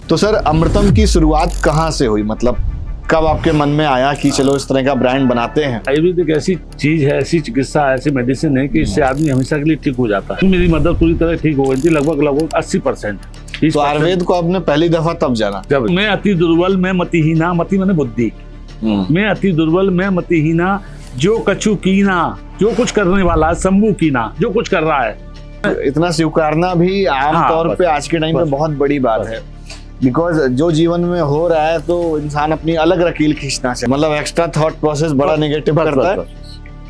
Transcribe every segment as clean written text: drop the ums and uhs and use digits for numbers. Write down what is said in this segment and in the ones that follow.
तो सर अमृतम की शुरुआत कहाँ से हुई, मतलब कब आपके मन में आया कि चलो इस तरह का ब्रांड बनाते हैं? आयुर्वेद एक ऐसी चीज है, ऐसी चिकित्सा है, ऐसी मेडिसिन है कि इससे आदमी हमेशा के लिए ठीक हो जाता है। मेरी मदद पूरी तरह ठीक हो गई थी, लगभग 80%। तो आयुर्वेद को आपने पहली दफा तब जाना जब मैं अति दुर्बल, मैं मतिहीना, मति मैंने बुद्धि, मैं अति दुर्बल, मैं मतिहीना, जो कछु कीना, जो कुछ करने वाला है, शंभू कीना, जो कुछ कर रहा है। इतना स्वीकारना भी आमतौर पे आज के टाइम पे बहुत बड़ी बात है, बिकॉज जो जीवन में हो रहा है तो इंसान अपनी अलग रकील खींचना चाहिए, मतलब एक्स्ट्रा थॉट प्रोसेस बड़ा नेगेटिव करता है।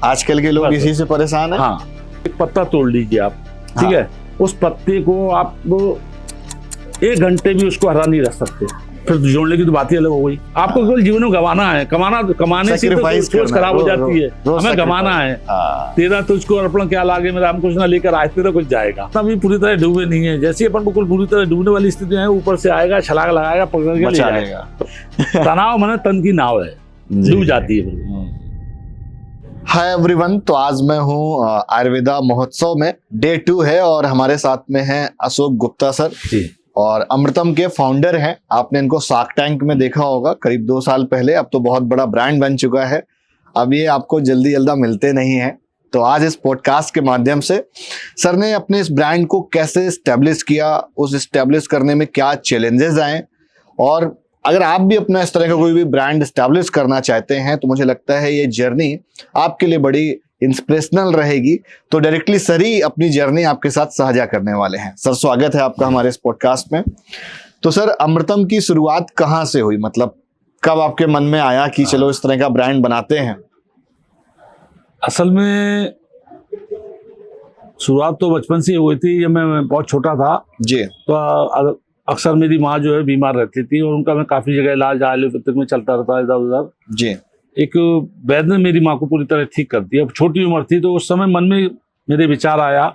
आजकल के लोग इसी से परेशान है। हाँ, एक पत्ता तोड़ लीजिए आप, ठीक है, उस पत्ते को आप 1 घंटे भी उसको हरा नहीं रख सकते, फिर जोड़ने की तो बात ही अलग हो गई। आपको केवल जीवन में गंवाना है, कमाने से तो सोच खराब हो जाती है। हमें गंवाना है, तेरा तुझको अर्पण क्या लागे, मेरा हम कुछ ना लेकर आए, तेरा कुछ जाएगा। अभी पूरी तरह डूबे नहीं है, जैसे अपन बिल्कुल पूरी तरह डूबने वाली स्थिति है, ऊपर से आएगा, छलांग लगाएगा, पकड़ के ले जाएगा। तनाव माने तन की नाव है, डूब जाती है। हाय एवरीवन, तो आज मैं हूँ आयुर्वेदा महोत्सव में, डे 2 है और हमारे साथ में है अशोक गुप्ता सर जी, और अमृतम के फाउंडर हैं। आपने इनको शार्क टैंक में देखा होगा करीब 2 साल पहले, अब तो बहुत बड़ा ब्रांड बन चुका है। अब ये आपको जल्दी मिलते नहीं है। तो आज इस पॉडकास्ट के माध्यम से सर ने अपने इस ब्रांड को कैसे एस्टेब्लिश किया, उस एस्टेब्लिश करने में क्या चैलेंजेस आए, और अगर आप भी अपना इस तरह का कोई भी ब्रांड एस्टेब्लिश करना चाहते हैं तो मुझे लगता है ये जर्नी आपके लिए बड़ी इंस्पिरेशनल रहेगी। तो डायरेक्टली सर ही अपनी जर्नी आपके साथ साझा करने वाले हैं। सर स्वागत है आपका हमारे इस पॉडकास्ट में। तो सर अमृतम की शुरुआत कहाँ से हुई, मतलब कब आपके मन में आया कि चलो इस तरह का ब्रांड बनाते हैं? असल में शुरुआत तो बचपन से हुई थी, जब मैं बहुत छोटा था जी। तो अक्सर मेरी माँ जो है बीमार रहती थी और उनका मैं काफी जगह इलाज एलोपैथिक में चलता रहता इधर उधर। जी। एक वैद्य ने मेरी माँ को पूरी तरह ठीक कर दिया। अब छोटी उम्र थी तो उस समय मन में मेरे विचार आया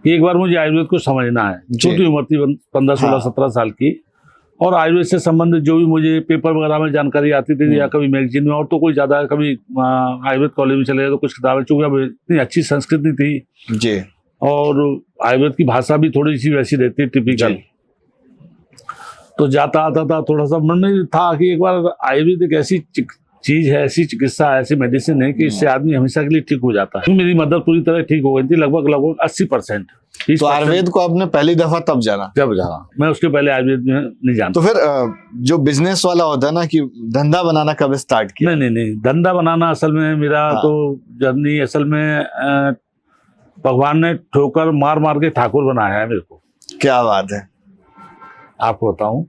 कि एक बार मुझे आयुर्वेद को समझना है। छोटी उम्र थी, 15, 16, 17 साल की, और आयुर्वेद से संबंधित जो भी मुझे पेपर वगैरह में जानकारी आती थी या कभी मैगजीन में, और तो कोई ज्यादा, कभी आयुर्वेद कॉलेज में चले गए तो कुछ किताबें, चूंकि अब इतनी अच्छी संस्कृति थी जी और आयुर्वेद की भाषा भी थोड़ी सी वैसी रहती है टिपिकल, तो जाता आता था, थोड़ा सा मन में था कि एक बार आयुर्वेद एक ऐसी चीज है, ऐसी चिकित्सा है, ऐसी मेडिसिन है कि इससे आदमी हमेशा के लिए ठीक हो जाता है। मेरी मदद पूरी तरह ठीक हो गई थी, लगभग 80%। तो आयुर्वेद को आपने पहली दफा तब जाना? जब जाना, मैं उसके पहले आयुर्वेद में नहीं जानता। तो फिर जो बिजनेस वाला होता है ना कि धंधा बनाना कब स्टार्ट किया? नहीं, धंधा बनाना असल में मेरा तो जर्नी, असल में भगवान ने ठोकर मार मार के ठाकुर बनाया है मेरे को। क्या बात है। आपको बताऊं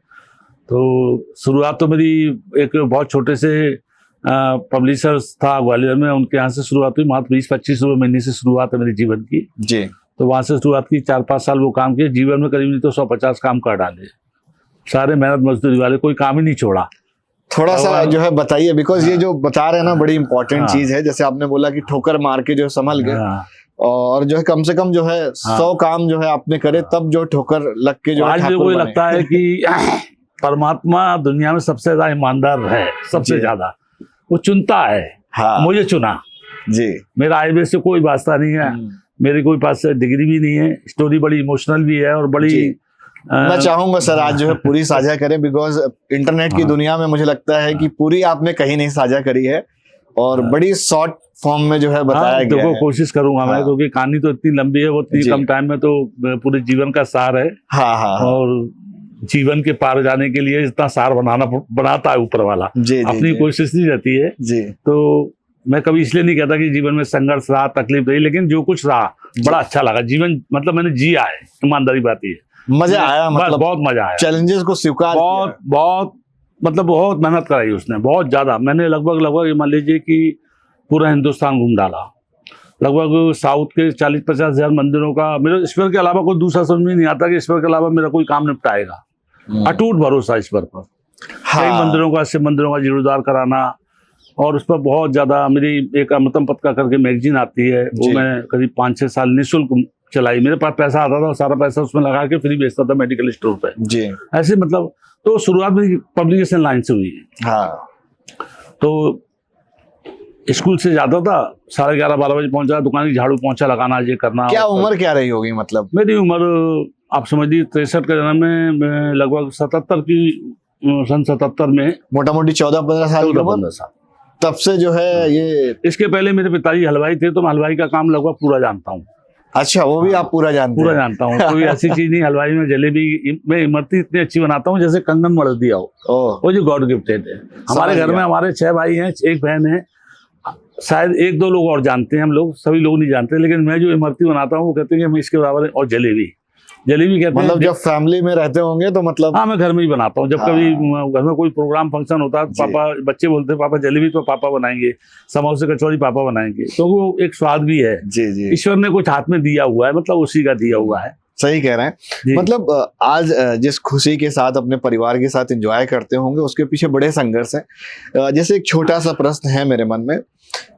तो शुरुआत तो मेरी एक बहुत छोटे से पब्लिशर्स था ग्वालियर में, उनके यहाँ से शुरुआत हुई। मात्र 20-25 रुपये महीने से शुरुआत है मेरे जीवन की। जी। तो वहां से शुरुआत की, 4-5 साल वो काम किए। जीवन में करीब नहीं तो 150 काम कर डाले, सारे मेहनत मजदूरी वाले, कोई काम ही नहीं छोड़ा। थोड़ा सा जो है बताइए, बिकॉज ये जो बता रहे हैं ना बड़ी इंपॉर्टेंट चीज है। जैसे आपने बोला कि ठोकर मार के जो संभल गए, और जो है कम से कम जो है 100 काम जो है आपने करे, तब जो ठोकर लग के जो आज मुझे लगता है कि परमात्मा दुनिया में सबसे ज्यादा ईमानदार है, सबसे ज्यादा वो चुनता है। मुझे चुना जी। मेरा आयुर्वेद से कोई वास्ता नहीं है, मेरे कोई पास डिग्री भी नहीं है, स्टोरी बड़ी इमोशनल भी है और बड़ी मैं चाहूंगा सर आज जो है पूरी साझा करें, बिकॉज इंटरनेट की दुनिया में मुझे लगता है कि पूरी आपने कहीं नहीं साझा करी है और बड़ी शॉर्ट फॉर्म में जो है बताया गया है। कोशिश करूंगा मैं, क्योंकि कहानी तो इतनी लंबी है, वो इतनी कम टाइम में तो पूरे जीवन का सार है। और जीवन के पार जाने के लिए इतना सार बनाता है ऊपर वाला, अपनी कोशिश नहीं रहती है जी। तो मैं कभी इसलिए नहीं कहता कि जीवन में संघर्ष रहा, तकलीफ रही, लेकिन जो कुछ रहा बड़ा अच्छा लगा। जीवन मतलब मैंने जिया है, ईमानदारी बात है। मजा आया, मतलब बहुत मजा आया। चैलेंजेस को स्वीकार बहुत मतलब बहुत मेहनत कराई उसने, बहुत ज्यादा। मैंने लगभग मान लीजिए कि पूरा हिंदुस्तान घूम डाला, लगभग साउथ के 40-50 हजार मंदिरों का। मेरे ईश्वर के अलावा कोई दूसरा समझ में नहीं आता कि ईश्वर के अलावा मेरा कोई काम निपटाएगा। अटूट भरोसा ईश्वर पर। कई मंदिरों का, शिव मंदिरों का जीर्णोद्धार कराना, और उस पर बहुत ज्यादा। मेरी एक अमृतम पत्रिका करके मैगजीन आती है, वो मैं करीब 5-6 साल निःशुल्क चलाई। मेरे पास पैसा आता था, सारा पैसा उसमें लगा के फ्री बेचता था मेडिकल स्टोर पे जी। ऐसे मतलब तो शुरुआत में पब्लिकेशन लाइन से हुई। तो स्कूल से जाता था, 11:30-12 बजे पहुंचा, दुकान की झाड़ू पोंछा लगाना, ये करना। क्या उम्र क्या रही होगी? मतलब मेरी उम्र आप समझिए 63 का जन्म है, मैं लगभग 77 की सन 77 में मोटा मोटी 14-15 साल की 14 उम्र, 15 साल। तब से जो है ये। इसके पहले मेरे पिताजी हलवाई थे, तो मैं हलवाई का काम लगभग पूरा जानता हूँ। अच्छा, वो भी आप पूरा जानते पूरा हैं? जानता हूँ, कोई ऐसी चीज नहीं। हलवाई में जलेबी मैं इमरती इतनी अच्छी बनाता हूँ जैसे कंगन मढ़ दिया हो, ओह, वो जो गॉड गिफ्टेड है। हमारे घर में हमारे 6 भाई हैं, 1 बहन है, शायद 1-2 लोग और जानते हैं, हम लोग सभी लोग नहीं जानते। लेकिन मैं जो इमरती बनाता हूँ वो कहते हैं कि हम इसके बराबर है। और जलेबी कहते हैं, मतलब जब फैमिली में रहते होंगे तो मतलब। हाँ, मैं घर में ही बनाता हूँ। जब हाँ। कभी घर में कोई प्रोग्राम फंक्शन होता है तो जी। पापा, बच्चे बोलते हैं पापा जलेबी तो पापा बनाएंगे, समोसे कचौड़ी पापा बनाएंगे, तो वो एक स्वाद भी है। जी जी, ईश्वर ने कुछ हाथ में दिया हुआ है, मतलब उसी का दिया हुआ है। सही कह रहे हैं। जी। मतलब आज जिस खुशी के साथ अपने परिवार के साथ एंजॉय करते होंगे उसके पीछे बड़े संघर्ष हैं। जैसे एक छोटा सा प्रश्न है मेरे मन में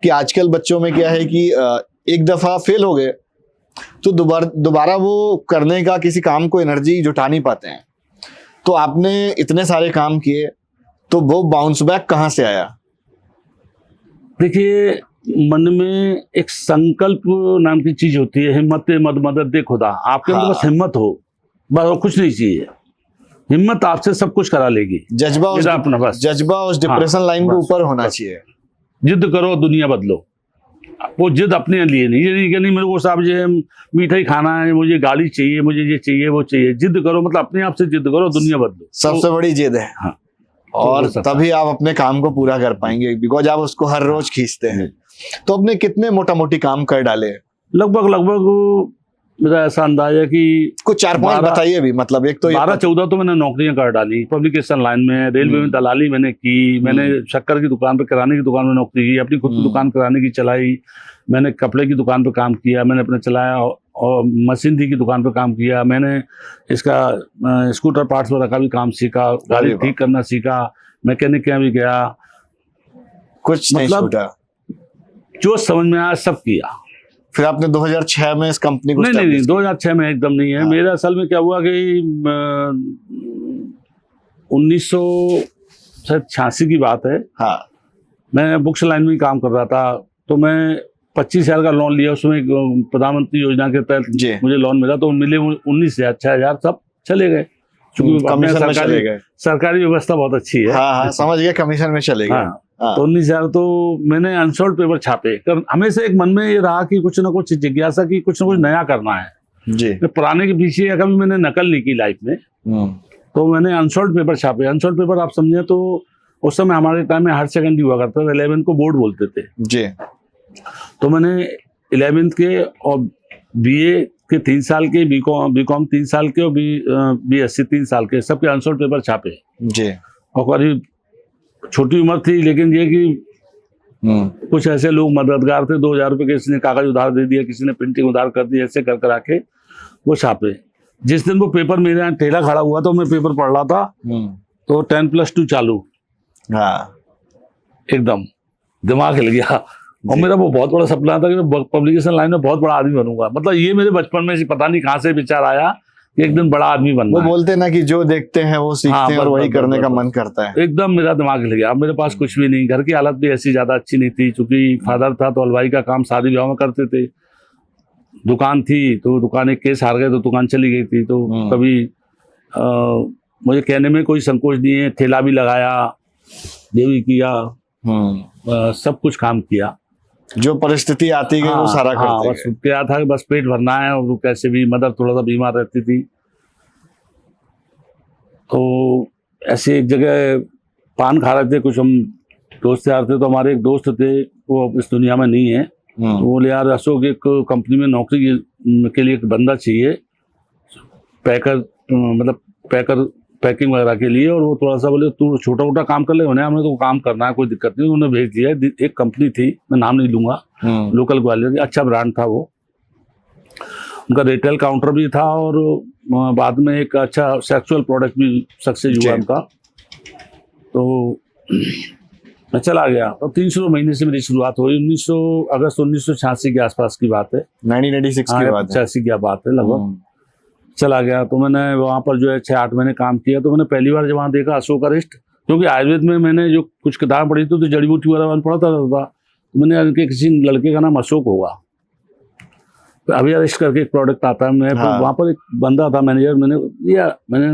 कि आजकल बच्चों में क्या है कि एक दफा फेल हो गए तो दोबारा वो करने का, किसी काम को एनर्जी जुटा नहीं पाते हैं। तो आपने इतने सारे काम किए तो वो बाउंस बैक कहाँ से आया? देखिए, मन में एक संकल्प नाम की चीज होती है, हिम्मत मदद दे खुदा। आपके अंदर बस हिम्मत हो, बस और कुछ नहीं चाहिए। हिम्मत आपसे सब कुछ करा लेगी। जज्बा उस डिप्रेशन लाइन के ऊपर होना चाहिए। जिद करो, दुनिया बदलो। वो जिद अपने लिए नहीं, ये नहीं कि नहीं मेरे को साहब ये मिठाई खाना है, मुझे गाड़ी चाहिए, मुझे ये चाहिए वो चाहिए। जिद करो मतलब अपने आप से जिद करो, दुनिया बदलो। सबसे बड़ी जिद है। हाँ, और तभी आप अपने काम को पूरा कर पाएंगे, बिकॉज आप उसको हर रोज खींचते हैं। तो अपने कितने मोटा मोटी काम कर डाले? लगभग मेरा ऐसा अंदाज है कि कुछ 4-5 बताइए भी। मतलब एक तो 12-14 तो मैंने नौकरियां कर डाली पब्लिकेशन लाइन में, रेलवे में दलाली मैंने की, मैंने शक्कर की दुकान पे, किराने की दुकान में नौकरी की, अपनी खुद की दुकान किराने की चलाई, मैंने कपड़े की दुकान पे काम किया, मैंने अपने चलाया, और मशीनरी की दुकान पे काम किया, मैंने इसका स्कूटर पार्ट्स वगैरह का भी काम सीखा, गाड़ी ठीक करना सीखा, मैकेनिक के यहाँ भी गया, कुछ नहीं छूटा। जो समझ में आया सब किया। फिर आपने 2006 में इस कंपनी को नहीं 2006 में एकदम नहीं है। मेरा असल में क्या हुआ कि 1986 की बात है। हाँ, मैं बुक्स लाइन में ही काम कर रहा था, तो मैं 25,000 का लोन लिया। उसमें प्रधानमंत्री योजना के तहत मुझे लोन मिला, तो मिले 19,000, 6,000 सब चले गए, क्योंकि सरकारी व्यवस्था बहुत अच्छी है। हाँ, समझ गया, कमीशन में चले गए। तो 19,000 तो मैंने अनसोल्ड पेपर छापे। हमेशा एक मन में ये रहा कि कुछ ना कुछ जिज्ञासा की, कुछ ना कुछ नया करना है जी। पुराने के पीछे कभी मैंने नकल नहीं की लाइफ में। तो मैंने अनसोल्ड पेपर छापे। अनसोल्ड पेपर आप समझे तो उस समय हमारे टाइम में हायर सेकेंडरी हुआ करता था, 11th को बोर्ड बोलते थे जी। तो मैंने 11th के और BA के 3 साल के, बीकॉम 3 साल के और BSc 3 साल के, सबके अनसोल्ड पेपर छापे जी। और करीब छोटी उम्र थी, लेकिन ये कि कुछ ऐसे लोग मददगार थे, 2,000 रुपये किसी ने कागज उधार दे दिया, किसी ने प्रिंटिंग उधार कर दी, ऐसे कर आके वो छापे। जिस दिन वो पेपर मेरे यहाँ ठेला खड़ा हुआ तो मैं पेपर पढ़ रहा था, तो 10+2 चालू। हाँ, एकदम दिमाग हिल गया। और मेरा वो बहुत बड़ा सपना था कि मैं पब्लिकेशन लाइन में बहुत बड़ा आदमी बनूंगा। मतलब ये मेरे बचपन में पता नहीं कहाँ से विचार आया कि एक दिन बड़ा आदमी बनना। वो बोलते ना कि जो देखते हैं वो सीखते हैं, और वही करने का मन करता है। एकदम मेरा दिमाग हिल गया। अब मेरे पास कुछ भी नहीं, घर की हालत भी ऐसी ज्यादा अच्छी नहीं थी, क्योंकि फादर था तो हलवाई का काम शादी ब्याह में करते थे, दुकान थी तो दुकान एक केस हार गए तो दुकान चली गई थी। तो कभी मुझे कहने में कोई संकोच नहीं है, ठेला भी लगाया, ये भी किया, सब कुछ काम किया, जो परिस्थिति आती है वो सारा करते हैं। बस क्या था कि बस पेट भरना है। और कैसे भी मदर थोड़ा सा बीमार रहती थी, तो ऐसे एक जगह पान खा रहे थे, कुछ हम दोस्त यार थे, तो हमारे एक दोस्त थे, वो इस दुनिया में नहीं है, तो बोले यार अशोक एक कंपनी में नौकरी के लिए एक बंदा चाहिए, पैकिंग वगैरह के लिए। और वो थोड़ा सा बोले तू छोटा मोटा काम कर ले, हमें तो काम करना है, कोई दिक्कत नहीं। उन्होंने भेज दिया। एक कंपनी थी, मैं नाम नहीं लूंगा, लोकल ग्वालियर की, अच्छा ब्रांड था वो, उनका रिटेल काउंटर भी था, और बाद में एक अच्छा सेक्सुअल प्रोडक्ट भी सक्सेस हुआ उनका। तो मैं चला गया, तो 300 महीने से मेरी शुरुआत हुई। अगस्त 1986 के आसपास की बात है, 1986 की बात है, 86 की बात है लगभग। चला गया, तो मैंने वहाँ पर जो है 6-8 महीने काम किया। तो मैंने पहली बार जब वहाँ देखा अशोक अरिष्ट, क्योंकि आयुर्वेद में मैंने जो कुछ किताब पढ़ी थी तो जड़ी बूटी वगैरह पढ़ता था, तो मैंने किसी लड़के का नाम अशोक होगा, अभी अरेस्ट करके एक प्रोडक्ट आता है, मैं हाँ। वहाँ पर एक बंदा था मैनेजर, मैंने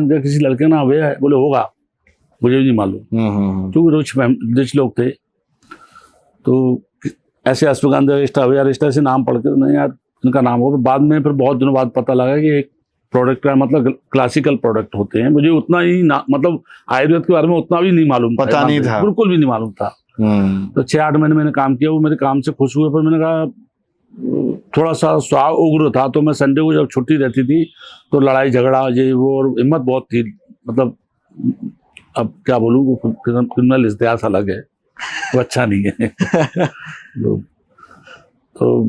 देखा किसी लड़के ना अभय है, बोले होगा, मुझे भी नहीं मालूम, क्योंकि रिच लोग थे। तो ऐसे अश्वगंधा अरेस्ट, अभय अरेस्ट ऐसे नाम पढ़ के मैंने यार इनका नाम होगा। बाद में फिर बहुत दिनों बाद पता लगा कि एक प्रोडक्ट का मतलब क्लासिकल प्रोडक्ट होते हैं। मुझे उतना ही मतलब आयुर्वेद के बारे में उतना भी नहीं मालूम, पता नहीं था, बिल्कुल भी नहीं मालूम था। तो 6-8 महीने मैंने काम किया, वो मेरे काम से खुश हुए, पर मैंने कहा थोड़ा सा स्वभाव उग्र था, तो मैं संडे को जब छुट्टी रहती थी तो लड़ाई झगड़ा ये वो, और हिम्मत बहुत थी, मतलब अब क्या बोलूँ, क्रिमिनल इतिहास अलग है, वो अच्छा नहीं है। तो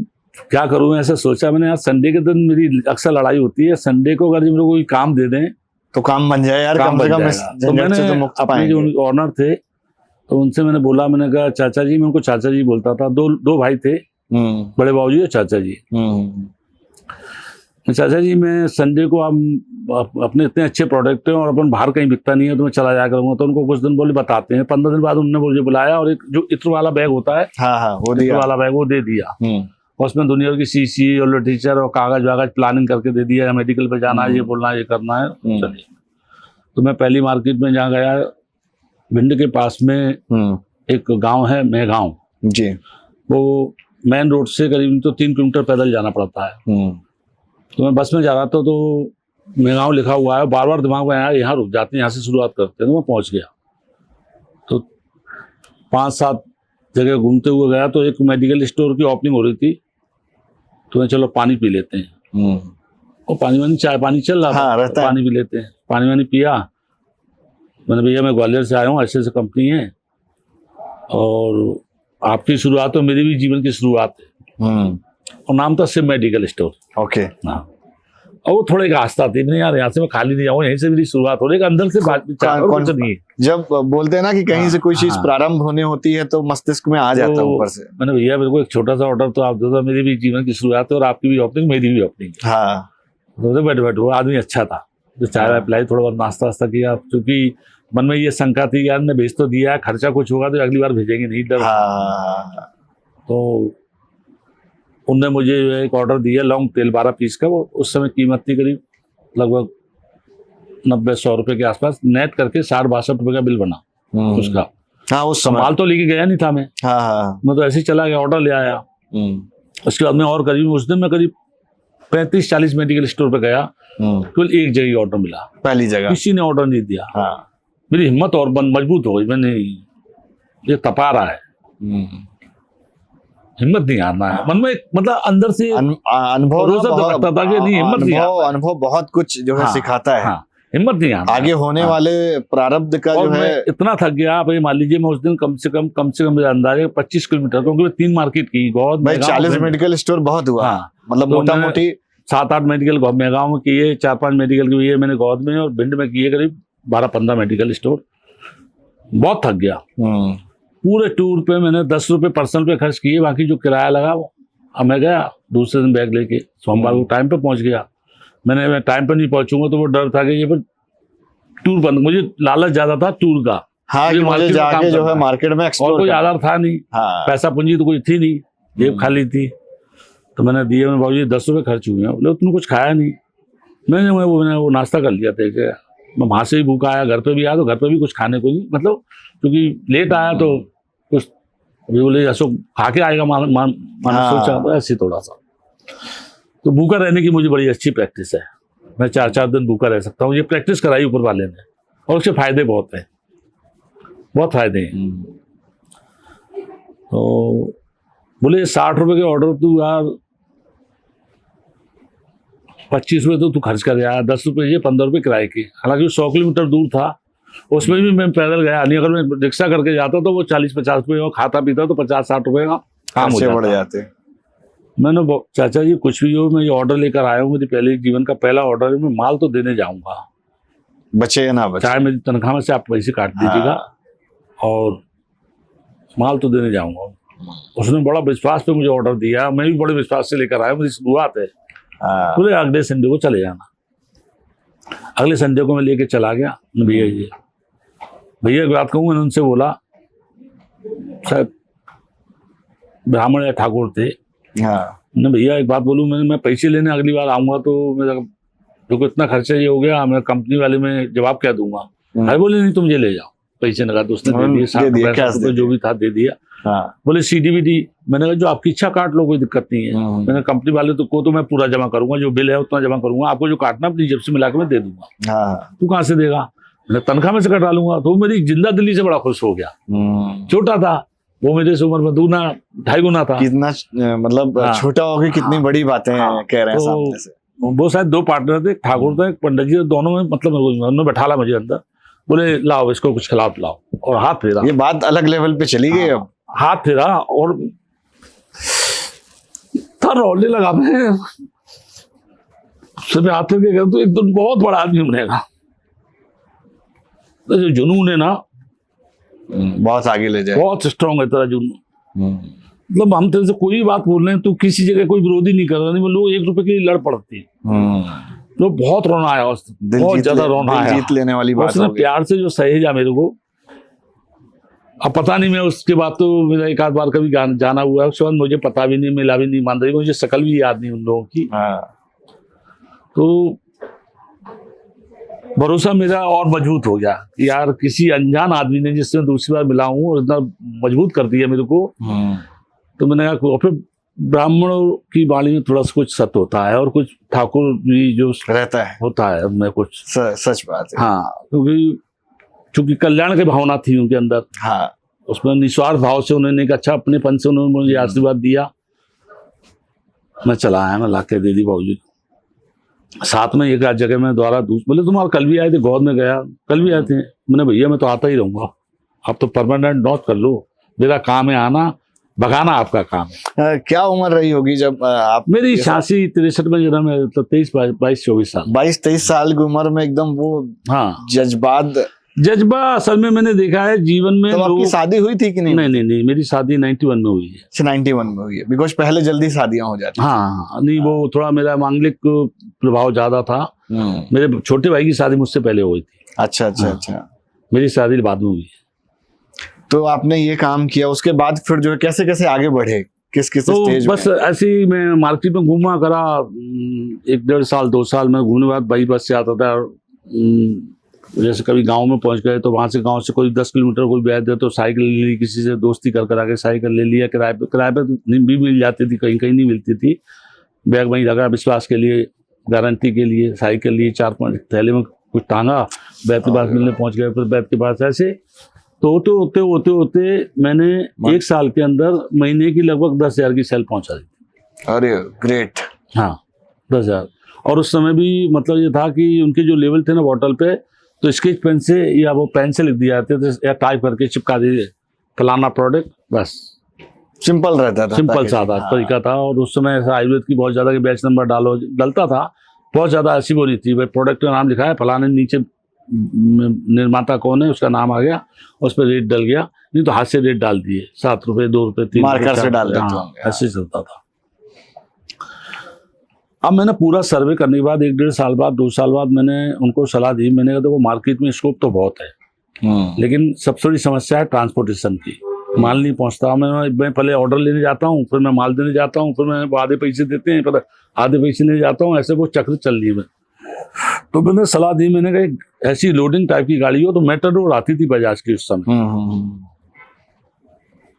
क्या करूँ, ऐसे सोचा मैंने, यार संडे के दिन मेरी अक्सर लड़ाई होती है, संडे को अगर मेरे को कोई काम दे दें तो काम बन जाए यार, काम कम से बन कम जाएगा। तो मैंने अपने जो ऑनर थे तो उनसे मैंने बोला, मैंने कहा चाचा जी, मैं उनको चाचा जी बोलता था, दो भाई थे, बड़े बाबूजी और चाचा जी। चाचा जी, मैं संडे को आप अपने इतने अच्छे प्रोडक्ट हैं और अपन बाहर कहीं बिकता नहीं है, तो मैं चला जाया करूंगा। तो उनको कुछ दिन बोले बताते हैं, 15 दिन बाद उन्होंने मुझे बुलाया और एक जो इत्र वाला बैग होता है, वो इत्र वाला बैग वो दे दिया, और उसमें दुनिया की सीसी और लिटरेचर और कागज वागज प्लानिंग करके दे दिया, मेडिकल पे जाना है, ये बोलना है, ये करना है, चलिए। तो मैं पहली मार्केट में जहाँ गया, भिंड के पास में एक गांव है मेहगांव जी, वो मेन रोड से करीब तो 3 किलोमीटर पैदल जाना पड़ता है। तो मैं बस में जा रहा था, तो मेहगांव लिखा हुआ है, बार बार दिमाग में आया यहाँ रुक जाते हैं, यहाँ से शुरुआत करते हैं। तो मैं पहुंच गया, तो 5-7 जगह घूमते हुए गया, तो एक मेडिकल स्टोर की ओपनिंग हो रही थी, तो मैं चलो पानी पी लेते हैं। और पानी वानी चाय पानी चल रहा था, रहता है। पानी पी लेते हैं। पानी वानी पिया, मैंने भैया मैं ग्वालियर से आया हूँ, ऐसे ऐसे कंपनी है और आपकी शुरुआत तो मेरी भी जीवन की शुरुआत है, और नाम था शिव मेडिकल स्टोर। ओके। हाँ, और वो थोड़े आस्था थी, नहीं यार यहाँ से मैं खाली नहीं जाऊँ, यहीं से मेरी शुरुआत हो रही है, अंदर से बात नहीं। जब बोलते हैं ना कि कहीं से कोई चीज प्रारंभ होने होती है तो मस्तिष्क में आ जाता है ऊपर से। मैंने भैया मेरे को एक छोटा सा ऑर्डर तो आप दो, मेरी भी जीवन की शुरुआत है और आपकी भी ओपनिंग, मेरी भी ओपनिंग। हाँ, बैठ वो आदमी अच्छा था, तो चाय वाय पिलाई, थोड़ा बहुत नाश्ता वास्ता किया, क्योंकि मन में ये शंका थी यार, ने भेज तो दिया, खर्चा कुछ होगा तो अगली बार भेजेंगे नहीं, डर। तो उनने मुझे एक ऑर्डर दिया लौंग तेल 12 पीस का, वो उस समय कीमत थी करीब लगभग 90-100 रुपए के आसपास, नेट करके 60-62 रुपए का बिल बना उसका। हाँ, उस समय माल तो लेके गया नहीं था मैं। मैं तो ऐसे ही चला गया, ऑर्डर ले आया। उसके बाद में और करीब उस दिन मैं करीब 35-40 मेडिकल स्टोर पे गया, केवल एक जगह ऑर्डर मिला, पहली जगह किसी ने ऑर्डर नहीं दिया। मेरी हिम्मत और मजबूत हो गई, मैंने ये तपा रहा है, हिम्मत नहीं हारना है। मन में मतलब अंदर से अनुभव लगता था कि नहीं, हिम्मत नहीं हारना। अनुभव बहुत कुछ जो है सिखाता है, हिम्मत नहीं हारना, आगे होने वाले प्रारब्ध का जो है। इतना थक गया भाई, मान लीजिए मैं उस दिन कम से कम मेरा अंदाजा 25 किलोमीटर, क्योंकि 3 मार्केट की गौद भाई, 40 मेडिकल स्टोर बहुत हुआ। मतलब मोटा मोटी 7-8 मेडिकल मेहगांव में किए, 4-5 मेडिकल किए मैंने गौद में, और भिंड में किए करीब 12-15 मेडिकल स्टोर। बहुत थक गया। पूरे टूर पे मैंने 10 रुपए पर्सनल पे खर्च किए, बाकी जो किराया लगा वो अब मैं गया दूसरे दिन बैग लेके, सोमवार को टाइम पे पहुंच गया। मैं टाइम पे नहीं पहुंचूंगा तो वो डर था कि ये पर टूर बंद, मुझे लालच ज्यादा था टूर का। हाँ, कि मुझे जाके जो है मार्केट में एक्सप्लोर, और कोई आधार था नहीं, पैसा पूंजी तो कोई थी नहीं, जेब खाली थी। तो मैंने दिए, मैं बाबूजी 10 रुपए खर्च हुए हैं। बोले तुमने कुछ खाया नहीं? मैंने वो नाश्ता कर लिया था, मैं वहां से ही भूखा आया, घर पे भी आया तो घर पे भी कुछ खाने को नहीं, मतलब क्योंकि लेट आया तो कुछ अभी बोले अशोक खा के आएगा सोचा, तो ऐसे थोड़ा सा। तो भूखा रहने की मुझे बड़ी अच्छी प्रैक्टिस है, मैं 4-4 दिन भूखा रह सकता हूँ, ये प्रैक्टिस कराई ऊपर वाले ने, और उसके फायदे बहुत हैं, बहुत फायदे हैं। तो बोले 60 रुपए के ऑर्डर तू यार 25 रुपए तो तू खर्च कर यार, 10 रुपए ये 15 रुपए किराए के, हालांकि 100 किलोमीटर दूर था, उसमें भी मैं पैदल गया नहीं। अगर मैं रिक्शा करके जाता तो वो 40-50 रुपए, और खाता पीता तो 50-60 रुपए का काम हो जाते। मैंने चाचा जी कुछ भी हो, मैं ये ऑर्डर लेकर आया हूँ, मेरी पहले जीवन का पहला ऑर्डर है, मैं माल तो देने जाऊंगा, बचे या ना बचे, चाहे मेरी तनख्वाह में से आप पैसे काट दीजिएगा, और माल तो देने जाऊंगा। उसने बड़ा विश्वास पे मुझे ऑर्डर दिया, मैं भी बड़े विश्वास से लेकर आया, मेरी शुरुआत है। पूरे अगले संडे को चले जाना। अगले संडे को मैं लेके चला गया, भैया एक बात कहूँ, मैंने उनसे बोला, शायद ब्राह्मण या ठाकुर थे, ना भैया एक बात बोलूँ, मैं पैसे लेने अगली बार आऊंगा तो मेरा देखो इतना खर्चा ये हो गया, मैं कंपनी वाले में जवाब क्या दूंगा। अरे बोले नहीं तुम ये ले जाओ, पैसे लगा तो उसने दे दिए, 60 रुपये जो भी था दे दिया। हाँ। बोले सीडी भी दी, मैंने कहा जो आपकी इच्छा काट लो, कोई दिक्कत नहीं है। मैंने कंपनी वाले तो मैं पूरा जमा करूंगा, जो बिल है उतना जमा करूंगा, आपको जो काटना अपनी जेब से मिला के मैं दे दूंगा। हाँ। तू कहाँ से देगा, मैं तनख्वाह में से कटा लूंगा। तो मेरी जिंदा दिल्ली से बड़ा खुश हो गया। छोटा था वो, मेरे से उम्र में 2.5 गुना था। कितना मतलब छोटा हो गया, कितनी बड़ी बातें कह रहे हैं सामने से। वो शायद 2 पार्टनर थे, ठाकुर था, एक पंडित जी, दोनों में मतलब उन्होंने बैठा ला मुझे अंदर, बोले लाओ इसको कुछ खिलाओ पिलाओ, और हाथ फेरा। ये बात अलग लेवल पे चली गई। अब हाथ फेरा और थर रोने लगा। मैं सुबह हाथ फेर के गया तो एकदम बहुत बड़ा आदमी बनेगा। तो जो जुनून है ना बहुत आगे ले जाए, बहुत स्ट्रांग है तेरा जुनून। मतलब हम तेरे से कोई बात बोल रहे हैं, तू किसी जगह कोई विरोधी नहीं कर रहा, नहीं लोग 1 रुपए के लिए लड़ पड़ते हैं। तो बहुत रोना आया, बहुत ज्यादा रोना आया, जीत लेने वाली बात। उसने प्यार से जो सहेजा मेरे को, अब पता नहीं मैं उसके बाद तो मेरा एक आध बार कभी जाना हुआ है, उसके बाद मुझे पता भी नहीं, मिला भी नहीं, मान रही मुझे शक्ल भी याद नहीं उन लोगों की। तो भरोसा मेरा और मजबूत हो गया कि यार किसी अनजान आदमी ने जिससे दूसरी बार मिला हूँ और इतना मजबूत कर दिया मेरे को। तो मैंने कहा, फिर ब्राह्मणों की वाणी में थोड़ा सा कुछ सत्य होता है और कुछ ठाकुर भी जो रहता है होता है उनमें कुछ सच बात है। हाँ, क्योंकि चूंकि कल्याण की भावना थी उनके अंदर। हाँ, उसमें निस्वार्थ भाव से उन्होंने एक अच्छा अपनेपन से उन्होंने मुझे आशीर्वाद दिया। मैं चला आया, मैं लाके दे दी बाबूजी। साथ में एक जगह में द्वारा बोले तुम्हारा कल भी आए थे, गोद में गया, कल भी आए थे। मैंने भैया मैं तो आता ही रहूंगा, आप तो परमानेंट नोट कर लो, मेरा काम है आना, भगाना आपका काम है। क्या उम्र रही होगी जब आप? मेरी 86-63 में जन्म है, तो 23-22-24 साल, 22-23 साल की उम्र में एकदम वो हाँ जज्बा असल में मैंने देखा है जीवन में। तो आपकी शादी हुई थी कि नहीं? नहीं, मेरी शादी 91 में हुई है। 91 में हुई है, बिकॉज पहले जल्दी शादियां हो जाती। हाँ, नहीं वो थोड़ा मेरा मांगलिक प्रभाव ज्यादा था। मेरे छोटे भाई की शादी मुझसे पहले हुई थी। अच्छा। मेरी शादी बाद में हुई। तो आपने ये काम किया, उसके बाद फिर जो है कैसे कैसे आगे बढ़े, किस स्टेज? बस ऐसे ही मैं मार्केट में घूमा करा 1-1.5 साल 2 साल में घूमने बाद भाई बस से आता था। जैसे कभी गांव में पहुंच गए तो वहां से गांव से कोई 10 किलोमीटर कोई ब्याज दे तो साइकिल ले ली, किसी से दोस्ती कर आके साइकिल ले लिया, किराए पे भी मिल जाती थी, कहीं नहीं मिलती थी। बैग वहीं लगा विश्वास के लिए, गारंटी के लिए, साइकिल लिए, 4-5 थैले में कुछ टांगा, बैग के पास मिलने पहुंच गए, फिर बैग के पास ऐसे तो होते मैंने 1 साल के अंदर महीने की लगभग 10,000 की सेल पहुंचा दी। अरे ग्रेट। हाँ 10,000। और उस समय भी मतलब ये था कि उनके जो लेवल थे ना बॉटल पे, तो स्केच पेन से या वो पेन से लिख दिए जाते थे या टाइप करके चिपका दिए फलाना प्रोडक्ट, बस सिंपल रहता था, सिंपल सादा तरीका था। और उस समय ऐसा आयुर्वेद की बहुत ज्यादा बैच नंबर डलता था, बहुत ज्यादा ऐसी वो नहीं थी, भाई प्रोडक्ट का नाम लिखा है फलाने, नीचे निर्माता कौन है उसका नाम आ गया, उस पर रेट डल गया, नहीं तो हाथ से रेट डाल दिए 7 रुपए 2 रुपए 3 मार्कर से डाल देते होंगे। ऐसे चलता था। अब मैंने पूरा सर्वे करने के बाद 1-1.5 साल बाद 2 साल बाद मैंने उनको सलाह दी, मैंने कहा देखो मार्केट में स्कोप तो बहुत है, लेकिन सबसे बड़ी समस्या है ट्रांसपोर्टेशन की, माल नहीं पहुंचता। मैं पहले ऑर्डर लेने जाता हूँ, फिर मैं माल देने जाता हूँ, फिर मैं आधे पैसे देते हैं, फिर आधे पैसे लेने जाता हूँ, ऐसे वो चक्र चल रही है। तो मैंने सलाह दी, मैंने कहा ऐसी लोडिंग टाइप की गाड़ी हो तो मेटाडोर आती थी बजाज की उस समय।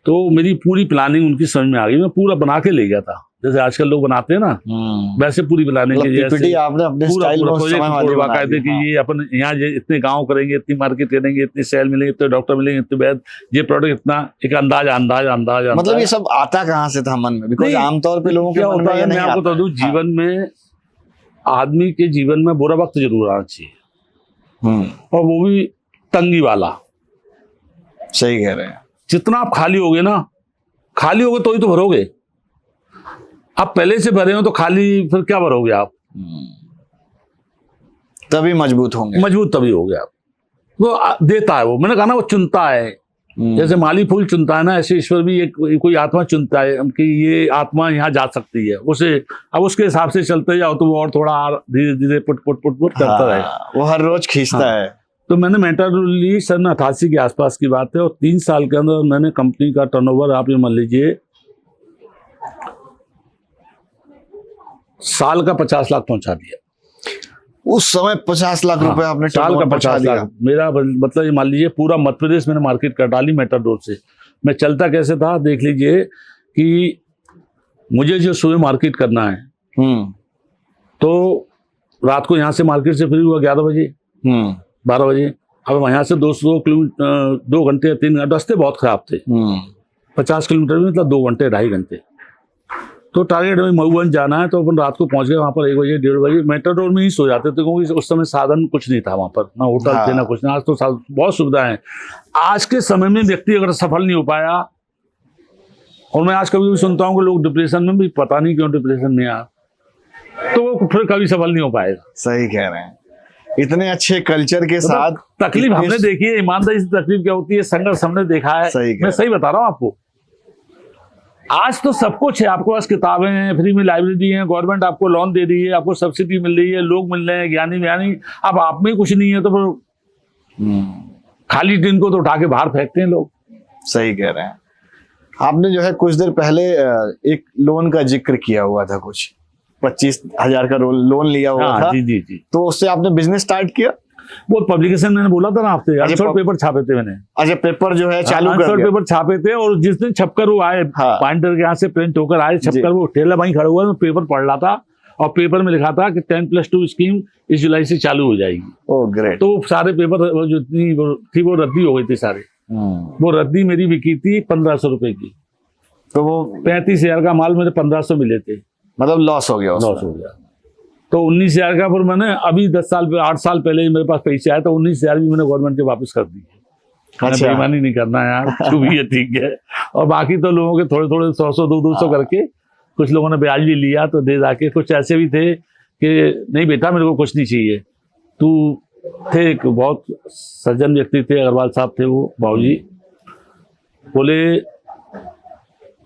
तो मेरी पूरी प्लानिंग उनकी समझ में आ गई, मैं पूरा बना के ले गया था, जैसे आजकल लोग बनाते हैं ना वैसे पूरी प्लानिंग की, जैसे आपने अपने स्टाइल में बाकायदे कि ये अपन यहाँ इतने गांव करेंगे, इतनी मार्केट करेंगे, इतने सेल मिलेंगे, इतने डॉक्टर मिलेंगे, इतने वैद, ये प्रोडक्ट इतना, एक अंदाज। मतलब ये सब आता कहाँ से था मन में? बिकॉज़ आमतौर पे लोगों के मन में मैं आपको बता दूं, जीवन में आदमी के जीवन में बुरा वक्त जरूर आना चाहिए, और वो भी तंगी वाला। सही कह रहे हैं। जितना आप खाली होगे तो ही तो भरोगे। आप पहले से भरे हो तो खाली फिर क्या भरोगे आप? तभी मजबूत होंगे। मजबूत तभी हो गया। वो देता है, वो मैंने कहा ना, वो चुनता है। जैसे माली फूल चुनता है ना, ऐसे ईश्वर भी एक कोई आत्मा चुनता है कि ये आत्मा यहाँ जा सकती है, उसे अब उसके हिसाब से चलते जाओ तो वो और थोड़ा धीरे धीरे पुट करता रहे, वो हर रोज खींचता है। तो मैंने मेटाडोर ली सन 88 के आसपास की बात है, और 3 साल के अंदर मैंने कंपनी का टर्नओवर आप ये मान लीजिए साल का 50 लाख पहुंचा दिया। उस समय 50 लाख रुपए आपने साल का टर्नओवर पहुंचा 50 दिया। लाख मेरा मतलब ये मान लीजिए पूरा मध्य प्रदेश मैंने मार्केट कर डाली मेटाडोर से। मैं चलता कैसे था देख लीजिए कि मुझे जो सुबह मार्केट करना है तो रात को यहाँ से मार्केट से फ्री हुआ 11 बजे 12 बजे। अब यहाँ से 200 किलोमीटर 2 घंटे 3 घंटे, रास्ते बहुत खराब थे। 50 किलोमीटर में मतलब 2 घंटे 2.5 घंटे। तो टारगेट में मऊगंज जाना है तो अपन रात को पहुंच गए वहाँ पर 1 बजे 1:30 बजे। मेट्रोडोर में ही सो जाते थे क्योंकि उस समय साधन कुछ नहीं था वहाँ पर, ना होटल थे ना कुछ। आज तो बहुत सुविधाएं। आज के समय में व्यक्ति अगर सफल नहीं हो पाया, और मैं आज कभी भी सुनता हूँ कि लोग डिप्रेशन में भी, पता नहीं क्यों डिप्रेशन में आ, तो वो फिर कभी सफल नहीं हो पाएगा। सही कह रहे हैं। इतने अच्छे कल्चर के साथ तकलीफ हमने देखी है, ईमानदारी से तकलीफ क्या होती है, संघर्ष हमने देखा है। मैं सही बता रहा हूँ आपको। आज तो सब कुछ है, आपके पास किताबें हैं, फ्री में लाइब्रेरी है, गवर्नमेंट आपको लोन दे रही है, आपको सब्सिडी मिल रही है, लोग मिल रहे हैं ज्ञानी व्यानी। अब आप में कुछ नहीं है तो फिर खाली दिन को तो उठा के बाहर फेंकते हैं लोग। सही कह रहे हैं। आपने जो है कुछ देर पहले एक लोन का जिक्र किया हुआ था, कुछ 25,000 का लोन लिया हुआ था। जी जी जी। तो उससे आपने बिजनेस स्टार्ट किया? वो पब्लिकेशन मैंने बोला था ना आपसे, अनसोल्ड पेपर छापे थे मैंने। अच्छा, पेपर जो है चालू कर अनसोल्ड पेपर छापे थे, और जिस दिन छपकर वो आए, पाइंटर के यहाँ से प्रिंट होकर आए, छपकर वो ठेला वहीं खड़ा हुआ, मैं पेपर पढ़ रहा था और पेपर में लिखा था कि 10+2 स्कीम इस जुलाई से चालू हो जाएगी। Oh great. तो सारे पेपर जितनी थी वो रद्दी हो गई थी सारे। वो रद्दी मेरी बिकी थी 1500 रुपए की। तो वो 35,000 का माल मेरे 1500 मिले थे, मतलब लॉस हो गया। लॉस हो गया। तो 19,000 का फिर मैंने अभी 8 साल पहले ही मेरे पास पैसे आए, तो 19,000 भी मैंने गवर्नमेंट के वापस कर दिए। अच्छा। बेईमानी नहीं करना यार, जो भी है ठीक है। और बाकी तो लोगों के थोड़े थोड़े 100 200 करके, कुछ लोगों ने ब्याज भी लिया तो दे जाके। कुछ ऐसे भी थे कि नहीं बेटा मेरे को कुछ नहीं चाहिए, तू थे एक बहुत सज्जन व्यक्ति थे, अग्रवाल साहब थे वो बाबूजी, बोले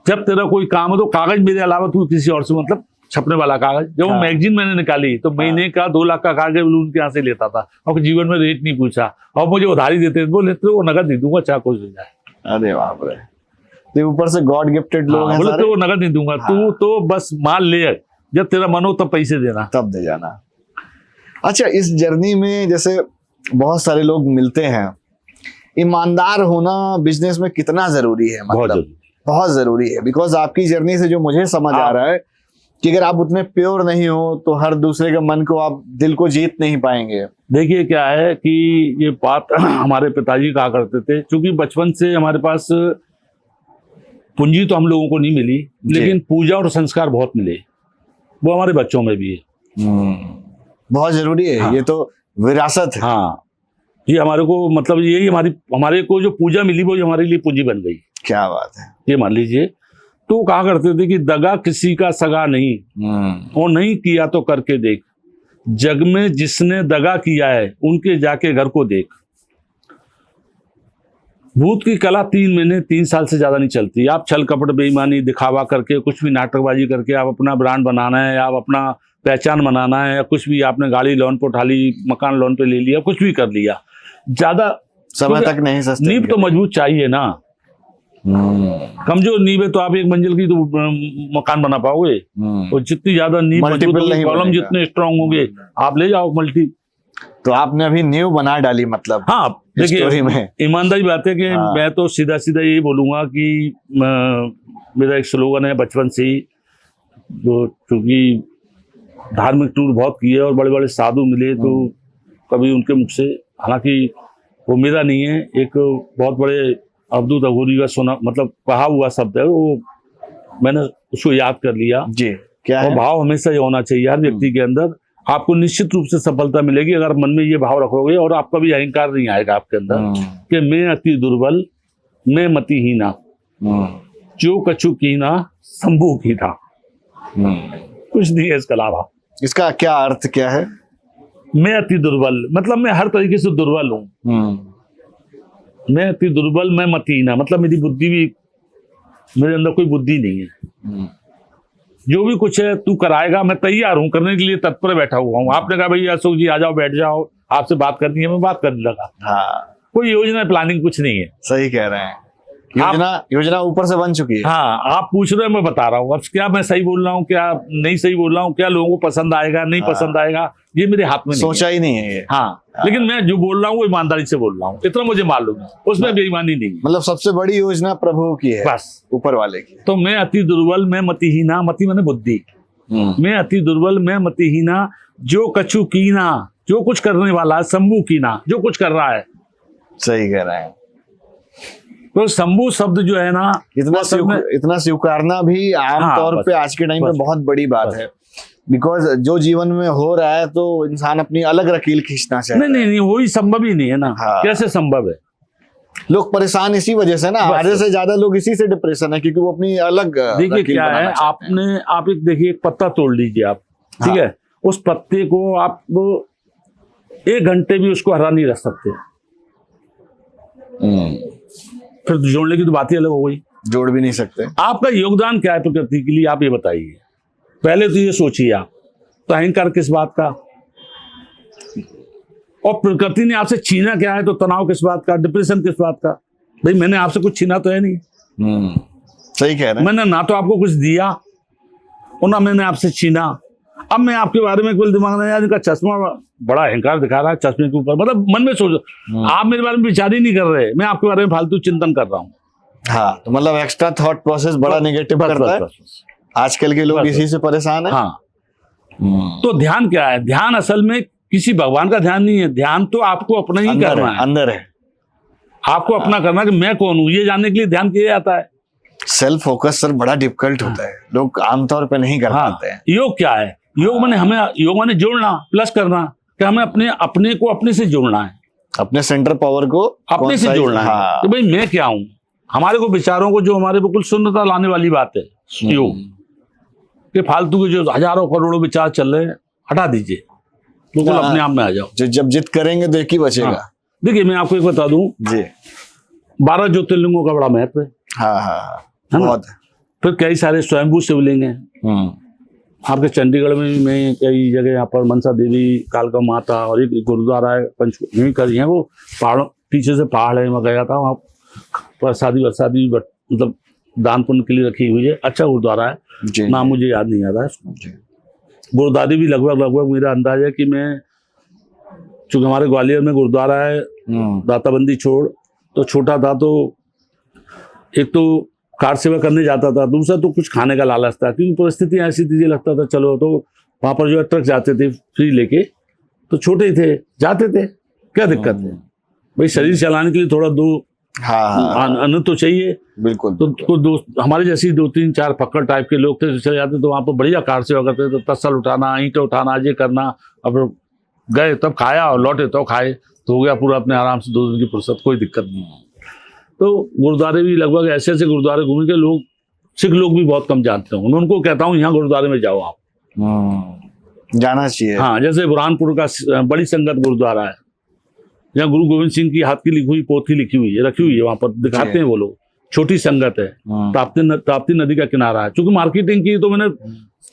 जब तेरा कोई काम हो तो कागज मेरे अलावा तू किसी और से, मतलब छपने वाला कागज। जब वो मैगजीन मैंने निकाली तो महीने का 2 लाख का कागज उनके यहाँ से लेता था, और जीवन में रेट नहीं पूछा, और मुझे उधारी देते थे, बोले तो वो नगद नहीं दूंगा चाहे कुछ हो जाए। अरे बाप रे। तो ऊपर से गॉड गिफ्टेड लोग हैं बोले तो वो नगद नहीं दूंगा, तू तो बस माल ले, जब तेरा मन हो तब पैसे देना, तब दे जाना। अच्छा, इस जर्नी में जैसे बहुत सारे लोग मिलते हैं, ईमानदार होना बिजनेस में कितना जरूरी है? मतलब बहुत जरूरी है। बिकॉज आपकी जर्नी से जो मुझे समझ आ रहा है कि अगर आप उतने प्योर नहीं हो तो हर दूसरे के मन को, आप दिल को जीत नहीं पाएंगे। देखिए क्या है कि ये बात हमारे पिताजी कहा करते थे, क्योंकि बचपन से हमारे पास पूंजी तो हम लोगों को नहीं मिली, लेकिन पूजा और संस्कार बहुत मिले, वो हमारे बच्चों में भी है। बहुत जरूरी है। हाँ। ये तो विरासत है। हाँ, ये हमारे को, मतलब यही हमारे को जो पूजा मिली वो हमारे लिए पूंजी बन गई। क्या बात है। ये मान लीजिए, तो कहा करते थे कि दगा किसी का सगा नहीं, और नहीं किया तो करके देख, जग में जिसने दगा किया है उनके जाके घर को देख। भूत की कला 3 महीने 3 साल से ज्यादा नहीं चलती। आप छल कपट बेईमानी दिखावा करके, कुछ भी नाटकबाजी करके आप अपना ब्रांड बनाना है, आप अपना पहचान बनाना है, या कुछ भी आपने गाड़ी लोन पे उठा ली, मकान लोन पे ले लिया, कुछ भी कर लिया, ज्यादा समय तक नहीं सस्ते। नींव तो मजबूत चाहिए ना। कमजोर नींव है तो आप 1 मंजिल की तो मकान बना पाओगे, और जितनी ज्यादा नींव मजबूत होगी, कॉलम जितने स्ट्रांग होंगे, आप ले जाओ मल्टी। तो आपने अभी नींव बना डाली, मतलब। हाँ, देखिए ईमानदारी बात है कि मैं तो सीधा सीधा यही बोलूंगा कि मेरा एक स्लोगन है बचपन से ही, जो चूंकि धार्मिक टूर बहुत किए और बड़े बड़े साधु मिले, तो कभी उनके मुख से, हालांकि वो मेरा नहीं है, एक बहुत बड़े अवधूत अघोरी का सुना, मतलब कहा हुआ शब्द है, वो मैंने उसको याद कर लिया जी। क्या है? भाव हमेशा ये होना चाहिए हर व्यक्ति के अंदर, आपको निश्चित रूप से सफलता मिलेगी अगर मन में ये भाव रखोगे, और आपका भी अहंकार नहीं आएगा आपके अंदर कि मैं अति दुर्बल, मैं मतिहीना, जो कछु कीना शंभू की था। कुछ नहीं है इसके अलावा। इसका क्या अर्थ क्या है? मैं अति दुर्बल मतलब मैं हर तरीके से दुर्बल हूँ। मैं अति दुर्बल, मैं मतिहीना मतलब मेरी बुद्धि भी, मेरे अंदर कोई बुद्धि नहीं है। जो भी कुछ है तू कराएगा, मैं तैयार हूँ करने के लिए, तत्पर बैठा हुआ हूँ। आपने कहा भाई अशोक जी आ जाओ, बैठ जाओ, आपसे बात करनी है, मैं बात करने लगा। हाँ। कोई योजना प्लानिंग कुछ नहीं है। सही कह रहे हैं। योजना ऊपर से बन चुकी है। हाँ, आप पूछ रहे हो, मैं बता रहा हूँ। अब क्या मैं सही बोल रहा हूँ, क्या नहीं सही बोल रहा हूँ, क्या लोगों को पसंद आएगा नहीं पसंद आएगा, ये मेरे हाथ में नहीं सोचा ही नहीं है ये। हाँ, लेकिन मैं जो बोल रहा हूँ वो ईमानदारी से बोल रहा हूँ, इतना मुझे मालूम है, उसमें बेईमानी नहीं है। मतलब सबसे बड़ी योजना प्रभु की है, बस ऊपर वाले की। तो मैं अति दुर्बल, मैं मतिहीना, मति मैंने बुद्धि, मैं अति दुर्बल, मैं मतिहीना, जो कछु कीना, जो कुछ करने वाला है, शंभू कीना, जो कुछ कर रहा है। सही कह रहे हैं। तो शंभू शब्द जो है ना, इतना स्वीकारना भी आम हाँ, तौर पे आज के टाइम पे बहुत बड़ी बात है, बिकॉज जो जीवन में हो रहा है तो इंसान अपनी अलग रकील खींचना चाहता है। नहीं, वही संभव ही नहीं है ना। हाँ। कैसे संभव है? लोग परेशान इसी वजह से ना, आधे से ज्यादा लोग इसी से डिप्रेशन है, क्योंकि वो अपनी अलग देखिए रकील क्या है, आप एक देखिए, एक पत्ता तोड़ लीजिए आप, ठीक है, उस पत्ते को आप 1 घंटे भी उसको हरा नहीं रख सकते, फिर जोड़ने की तो बात ही अलग हो गई। जोड़ भी नहीं सकते। आपका योगदान क्या है प्रकृति के लिए, आप ये बताइए। पहले तो ये सोचिए आप, तो अहंकार किस बात का, और प्रकृति ने आपसे छीना क्या है, तो तनाव किस बात का, डिप्रेशन किस बात का? भाई मैंने आपसे कुछ छीना तो है नहीं। सही कह रहे हैं। मैंने ना तो आपको कुछ दिया और ना मैंने आपसे छीना। अब मैं आपके बारे में कुल दिमाग में, यार इनका चश्मा बड़ा अहंकार दिखा रहा है चश्मे के ऊपर, मतलब मन में सोचो, आप मेरे बारे में विचार ही नहीं कर रहे, मैं आपके बारे में फालतू चिंतन कर रहा हूँ। हाँ, तो मतलब एक्स्ट्रा थॉट प्रोसेस बड़ा नेगेटिव करता है। आजकल के लोग इसी से परेशान है। हाँ, तो ध्यान क्या है? ध्यान असल में किसी भगवान का ध्यान नहीं है, ध्यान तो आपको अपना ही करना है, अंदर है, आपको अपना करना है कि मैं कौन हूँ, ये जानने के लिए ध्यान किया जाता है। सेल्फ फोकस सर बड़ा डिफिकल्ट होता है, लोग आमतौर पे नहीं कर पाते हैं। योग क्या है? योग माने जोड़ना, प्लस करना, कि हमें अपने को अपने से जोड़ना है, अपने सेंटर पावर को अपने से जोड़ना है कि भाई मैं क्या हूँ। हमारे को विचारों को जो हमारे बिल्कुल शून्यता लाने वाली बात है योग, कि फालतू के जो हजारों करोड़ों विचार चल रहे हैं हटा दीजिए, बिल्कुल अपने आप में आ जाओ। जब जिद करेंगे तो एक ही बचेगा। देखिए मैं आपको एक बता दूं जी, 12 ज्योतिर्लिंगों का बड़ा महत्व है। हाँ, बहुत। फिर कई सारे स्वयंभू शिवलिंग हैं आपके चंडीगढ़ में भी, मैं कई जगह यहाँ पर मनसा देवी, कालका माता, और एक गुरुद्वारा है पंचकुला करी है, वो पहाड़ों पीछे से पहाड़ है, मैं गया था वहाँ, प्रसादी मतलब दान पुण्य के लिए रखी हुई है, अच्छा गुरुद्वारा है, नाम मुझे याद नहीं आ रहा है। गुरुद्वारे भी लगभग मेरा अंदाज है कि मैं, चूंकि हमारे ग्वालियर में गुरुद्वारा है दाताबंदी छोड़, तो छोटा था, तो एक तो कार सेवा करने जाता था, दूसरा तो कुछ खाने का लालच था, क्योंकि परिस्थिति ऐसी थी, लगता था चलो, तो वहां पर जो ट्रक जाते थे फ्री लेके, तो छोटे ही थे, जाते थे, क्या दिक्कत है भाई, शरीर चलाने के लिए थोड़ा दो अन्न तो चाहिए। बिल्कुल। तो दोस्त हमारे जैसी 2-3-4 फक्कड़ टाइप के लोग थे, चले जाते तो वहां पर बढ़िया कार सेवा करते थे, तो तसल उठाना, ईंट उठाना, ये करना, अब गए तब खाया और लौटे तो खाए, तो हो गया पूरा अपने आराम से 2 दिन की फुर्सत, कोई दिक्कत नहीं। तो गुरुद्वारे भी लगभग ऐसे ऐसे गुरुद्वारे घूमे के लोग, सिख लोग भी बहुत कम जानते हैं, उनको कहता हूँ यहाँ गुरुद्वारे में जाओ आप, जाना चाहिए। हाँ, जैसे बुरहानपुर का बड़ी संगत गुरुद्वारा है, जहाँ गुरु गोविंद सिंह की हाथ की लिखी हुई पोथी लिखी हुई है, रखी हुई है, वहां पर दिखाते हैं वो लोग, छोटी संगत है, ताप्ती नदी का किनारा है। चूंकि मार्केटिंग की, तो मैंने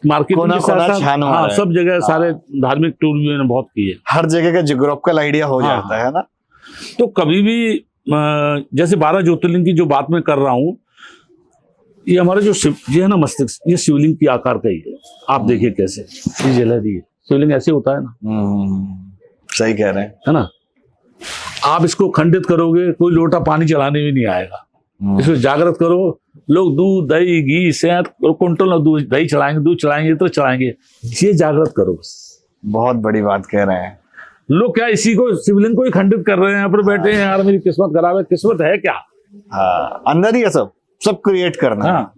मार्केटिंग के साथ हाँ, सब जगह सारे धार्मिक टूर भी मैंने बहुत किए, हर जगह का जियोग्राफिकल आइडिया हो जाता है ना। तो कभी भी जैसे 12 ज्योतिर्लिंग की जो बात मैं कर रहा हूँ, ये हमारा जो ये है ना मस्तिष्क, ये शिवलिंग की आकार का ही है। आप देखिए कैसे ये जला दी है, शिवलिंग ऐसे होता है ना। सही कह रहे हैं, है ना। आप इसको खंडित करोगे, कोई लोटा पानी चलाने में नहीं आएगा। इसको जागृत करो, लोग दूध, दही, घी, शहद, कुंटल दूध, दही चढ़ाएंगे, दूध चढ़ाएंगे, तो चढ़ाएंगे, ये जागृत करो बस। बहुत बड़ी बात कह रहे हैं। लोग क्या इसी को, शिवलिंग को ही खंडित कर रहे हैं, यहाँ पर बैठे हैं, यार मेरी किस्मत खराब है। किस्मत है क्या? हाँ, अंदर ही है सब क्रिएट करना। हाँ,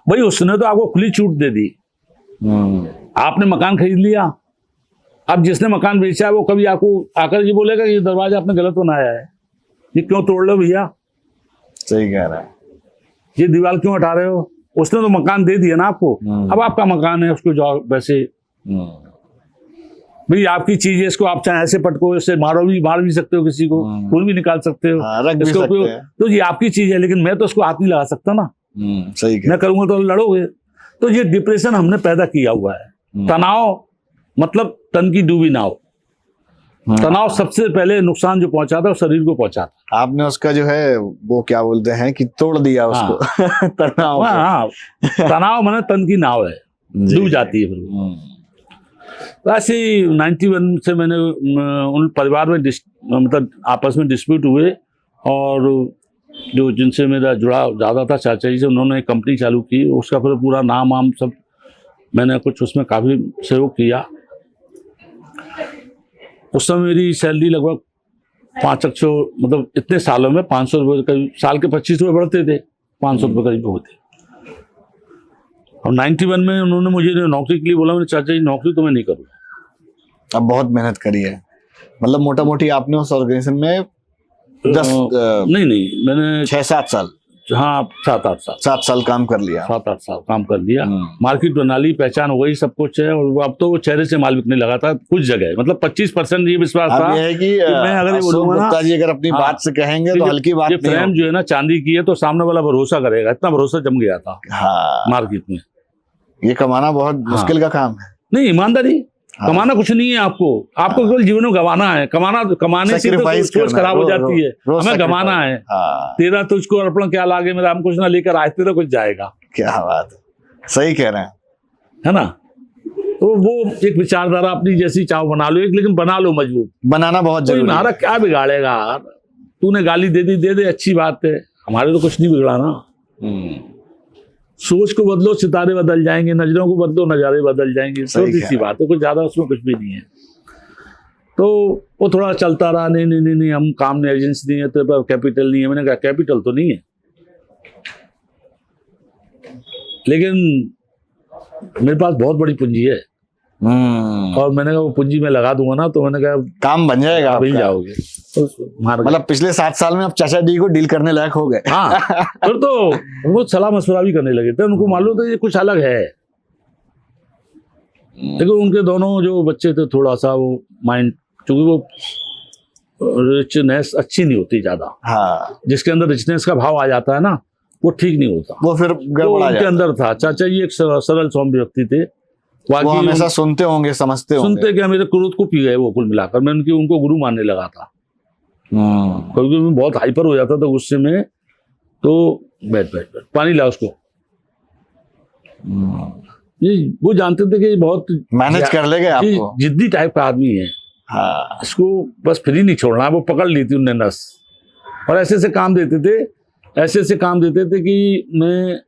भाई उसने तो आपको खुली छूट दे दी। आपने मकान खरीद लिया, अब जिसने मकान बेचा है वो कभी आपको आकर ये बोलेगा ये दरवाजा आपने गलत बनाया है, ये क्यों तोड़ लो भैया? सही कह रहा है। ये दीवार क्यों हटा रहे हो? उसने तो मकान दे दिया ना आपको, अब आपका मकान है, उसको जाओ वैसे। भाई आपकी चीज है, इसको आप चाहे ऐसे पटको, इससे मार भी सकते हो, किसी को खून भी निकाल सकते हो, रख भी सकते हैं। तो ये आपकी चीज है, लेकिन मैं तो उसको हाथ नहीं लगा सकता ना। सही मैं करूंगा तो लड़ोगे। तो ये डिप्रेशन हमने पैदा किया हुआ है। तनाव मतलब तन की डूबी नाव, तनाव सबसे पहले नुकसान जो पहुंचा था वो शरीर को पहुंचा था। आपने उसका जो है वो क्या बोलते हैं कि तोड़ दिया उसको। तनाव को। हाँ, तनाव माने तन की नाव है, डूब जाती है फिर वो। तो ऐसे ही 91 से मैंने उन परिवार में मतलब आपस में डिस्प्यूट हुए, और जो जिनसे मेरा जुड़ाव ज़्यादा था चाचा जी से, उन्होंने एक कंपनी चालू की, उसका फिर पूरा नाम वाम सब मैंने कुछ उसमें काफ़ी सहयोग किया। उस समय मेरी सैलरी लगभग 500, मतलब इतने सालों में 500 रुपये करीब, साल के 25 रुपये बढ़ते थे, 500 रुपये करीब होते। और 91 में उन्होंने मुझे नौकरी के लिए बोला, मैंने चाचा जी नौकरी तो मैं नहीं करूँगा। अब बहुत मेहनत करी है, मतलब मोटा मोटी आपने उस ऑर्गेनाइजेशन में 10 नहीं मैंने 6-7 साल, हाँ 7-8 साल काम कर लिया। 7-8 साल काम कर लिया। मार्केट बना ली, पहचान हो गई, सब कुछ है। और अब तो वो चेहरे से माल बिकने लगा था कुछ जगह, मतलब 25% ये विश्वास था ये है कि मैं अगर ये बोलूंगा ना, गुप्ता जी अगर अपनी बात से कहेंगे तो हल्की बात ये नहीं फ्रेम जो है ना चांदी की है, तो सामने वाला भरोसा करेगा, इतना भरोसा जम गया था मार्केट में। ये कमाना बहुत मुश्किल का काम है। नहीं, ईमानदारी कमाना कुछ नहीं है, आपको केवल जीवन में गंवाना है। कमाने से तो सोच खराब हो जाती है, हमें गंवाना है। तेरा तुझको अर्पण क्या लागे, मेरा हम कुछ ना लेकर आए, तेरा कुछ जाएगा। क्या बात है, सही कह रहे हैं, है ना। तो वो एक विचारधारा अपनी जैसी चाहो बना लो, लेकिन बना लो मजबूत। बनाना बहुत जरूरी है। हमारा क्या बिगाड़ेगा, तूने गाली दे दे अच्छी बात है, हमारे तो कुछ नहीं बिगड़ा ना। सोच को बदलो, सितारे बदल जाएंगे, नजरों को बदलो, नजारे बदल जाएंगे। छोटी सी बात है, कुछ ज्यादा उसमें कुछ भी नहीं है। तो वो थोड़ा चलता रहा, नहीं हम काम नहीं, एजेंसी नहीं है, तेरे पास कैपिटल नहीं है। मैंने कहा कैपिटल तो नहीं है, लेकिन मेरे पास बहुत बड़ी पूंजी है। और मैंने कहा वो पूंजी में लगा दूंगा ना, तो मैंने कहा काम बन जाएगा, बन जाओगे। तो मतलब पिछले 7 साल में आप चाचा जी को डील करने लायक हो गए। हाँ, फिर तो वो सलाह मशवरा भी करने लगे थे। उनको मालूम था ये कुछ अलग है, लेकिन उनके दोनों जो बच्चे थे थोड़ा सा वो माइंड, क्योंकि वो रिचनेस अच्छी नहीं होती ज्यादा। जिसके अंदर रिचनेस का भाव आ जाता है ना, वो ठीक नहीं होता, वो फिर गड़बड़ा उनके अंदर था। चाचा जी एक सरल सौम्य व्यक्ति थे, वो हमेशा सुनते होंगे, समझते होंगे। सुनते क्या, मेरे क्रोध को पी गए वो कुल मिलाकर। मैं उनको गुरु मानने लगा था, क्योंकि मैं बहुत हाइपर हो जाता था गुस्से में। तो बैठ पानी ला उसको। ये वो जानते थे कि बहुत मैनेज कर लेगा आपको, जिद्दी टाइप का आदमी है। इसको बस फ्री नहीं छोड़ना, वो पकड़ ली थी उनने नस। और ऐसे काम देते थे कि मैं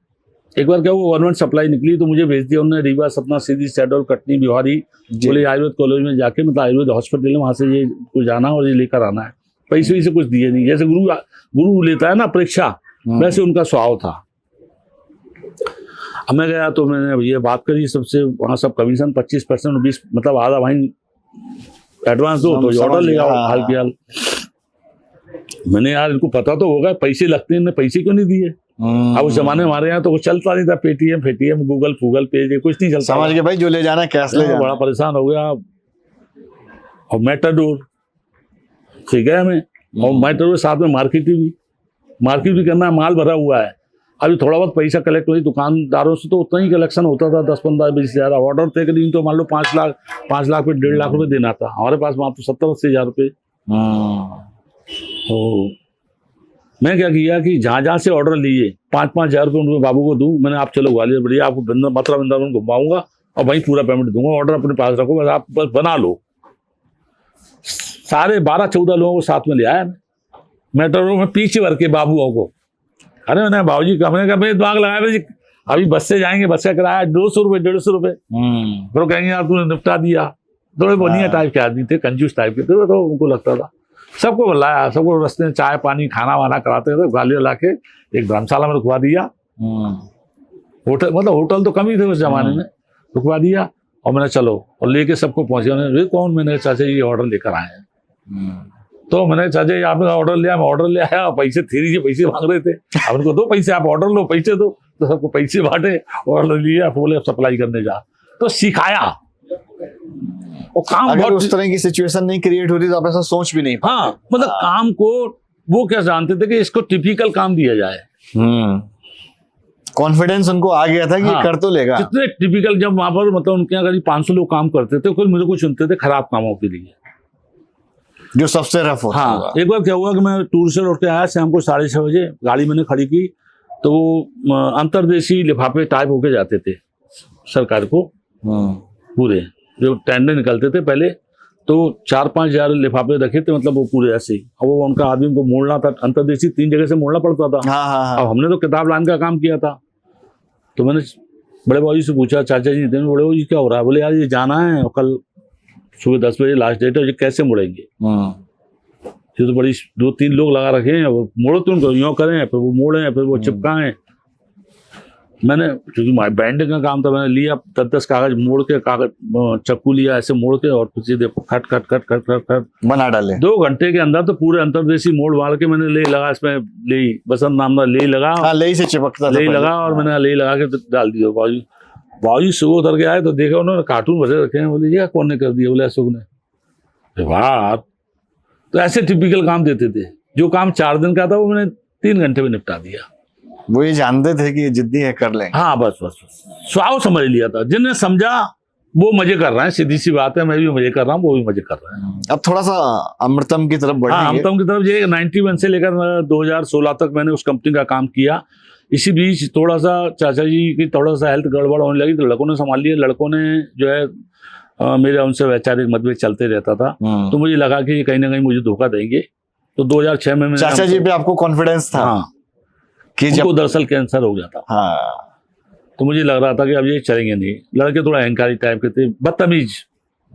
एक बार क्या वो गवर्नमेंट सप्लाई निकली, तो मुझे भेज दिया उन्होंने रीवा, सतना, सीधी, शहडोल, कटनी, बिहारी। बोले आयुर्वेद कॉलेज में जाके, मतलब आयुर्वेद हॉस्पिटल है, वहां से ये कुछ जाना और ये लेकर आना है। पैसे से कुछ दिए नहीं, जैसे गुरु लेता है ना परीक्षा, वैसे उनका स्वभाव था। अब मैं गया तो मैंने ये बात करी सबसे, वहाँ सब कमीशन 25%, 20, मतलब आधा वहीं एडवांस दो तो ऑर्डर ले आओ हाल की हाल। मैंने यार इनको पता तो होगा पैसे लगते हैं, इन्हें पैसे क्यों नहीं दिए। अब उस जमाने हमारे यहाँ तो कुछ चलता नहीं था, पेटीएम, गूगल पे कुछ नहीं चलता। समझ के भाई जो ले जाना कैश ले जाना। बड़ा परेशान हो गया। और मेटाडोर ठीक है हमें, और मेटाडोर साथ में मार्केट भी करना है, माल भरा हुआ है। अभी थोड़ा बहुत पैसा कलेक्ट हुई दुकानदारों से, तो उतना ही कलेक्शन होता था, 10, 15, 20 हज़ार। ऑर्डर थे दिन तो मान लो 5 लाख पे 1.5 लाख रुपए देना था, हमारे पास वहां तो 70-80 हज़ार रुपये। तो मैं क्या किया कि जहाँ से ऑर्डर लिए 5-5 हज़ार रुपये उनको बाबू को दूं। मैंने, आप चलो ग्वालियर, बढ़िया आपको मथुरा वृंदावन घुमाऊंगा और वहीं पूरा पेमेंट दूंगा, ऑर्डर अपने पास रखो, बस आप बस बना लो। सारे 12-14 लोगों को साथ में ले आया मेट्रो में, पीछे भर के बाबुओं को। अरे मैंने बाबूजी मैंने कहा भाई दिमाग लगाया भाई, अभी बस से जाएंगे, बस का किराया 200 रुपये 150 रुपये। फिर कहेंगे यार तूने निपटा दिया। थोड़े बोनिया टाइप के आदमी थे, कंजूस टाइप के थे, तो उनको लगता था। सबको बुलाया, सबको रास्ते में चाय पानी खाना वाना कराते थे, ग्वालियर लाके एक धर्मशाला में रुकवा दिया। होटल, मतलब होटल तो कम ही थे उस जमाने में, रुकवा दिया। और मैंने चलो, और लेके सबको पहुंचे। उन्होंने कौन, मैंने चाचा जी ऑर्डर लेकर आए हैं। तो मैंने चाचा जी आपने ऑर्डर लिया, मैं ऑर्डर ले आया, पैसे पैसे मांग रहे थे। अब उनको दो पैसे, आप ऑर्डर लो, पैसे दो। तो सबको पैसे बांटे, ऑर्डर लिया, बोले सप्लाई करने जा। तो सिखाया। और काम अगर उस तरह की सिचुएशन नहीं क्रिएट होती तो आप ऐसा सोच भी नहीं। हाँ, मतलब काम को वो क्या जानते थे कि इसको टिपिकल काम दिया जाए। कॉन्फिडेंस उनको आ गया था कि कर तो लेगा। कितने टिपिकल, जब वहां पर मतलब उनके यहाँ करीब 500 लोग काम करते थे, कोई मुझे कुछ चुनते थे खराब कामों के लिए। जो सबसे रफ होता हाँ, होगा। एक बार क्या हुआ कि मैं टूर से लौट के आया शाम को 6:30 बजे, गाड़ी मैंने खड़ी की तो वो अंतर्देशीय लिफाफे टाइप होके जाते थे सरकार को पूरे, जो टेंडर निकलते थे पहले, तो 4-5 हजार लिफाफे रखे थे, मतलब वो पूरे ऐसे ही। अब वो उनका आदमी को मोड़ना था, अंतर्देशीय 3 जगह से मोड़ना पड़ता था। हाँ हाँ हाँ। अब हमने तो किताब लाइन का काम किया था, तो मैंने बड़े बाबू जी से पूछा, चाचा जी बड़े बाबू जी क्या हो रहा है? बोले यार ये जाना है और कल सुबह 10 बजे लास्ट डेट है, ये कैसे मुड़ेंगे? ये तो बड़ी 2-3 लोग लगा रखे हैं, वो मोड़ो तो उनको यूँ करें, फिर वो मोड़े, फिर वो चिपकाएं। मैंने, क्योंकि बैंडिंग का काम था, मैंने लिया 10-10 कागज मोड़ के, कागज चक्कू लिया ऐसे मोड़ के, और सीधे खट खट खट खट खट खट बना डाले। 2 घंटे के अंदर तो पूरे अंतर्देशीय मोड़ वाल के मैंने ले लगा, इसमें ले बसंत नाम का ले लगा, हाँ, ले से चिपकता था ले पहले। लगा, और मैंने ले लगा के डाल दिया। बाबूजी सुबह उतर के आए तो देखा उन्होंने कार्टून भरे रखे हैं। बोले ये कौन ने कर दिया? बोले अशोक ने। वाह, तो ऐसे टिपिकल काम देते थे। जो काम 4 दिन का था वो मैंने 3 घंटे में निपटा दिया। वो ये जानते थे कि ये जिद्दी है, कर लेंगे। हाँ, बस बस बस स्वाव समझ लिया था। जिन्हें समझा वो मजे कर रहे हैं, सीधी सी बात है। मैं भी मजे कर रहा हूँ, वो भी मजे कर रहे हैं। अब थोड़ा सा अमृतम की तरफ बढ़ेंगे। हाँ, अमृतम की तरफ। ये 91 से लेकर 2016 तक मैंने उस कंपनी का काम किया। इसी बीच थोड़ा सा चाचा जी की थोड़ा सा हेल्थ गड़बड़ होने लगी, तो लड़कों ने संभाल लिया। लड़कों ने जो है मेरे उनसे वैचारिक मतभेद चलते रहता था, तो मुझे लगा कि कहीं ना कहीं मुझे धोखा देंगे। तो 2006 में चाचा जी पे आपको कॉन्फिडेंस था? हाँ, कि उनको दरअसल कैंसर हो गया था। हाँ, तो मुझे लग रहा था कि अब ये चलेंगे नहीं। लड़के थोड़ा अहंकारी टाइप के थे, बदतमीज,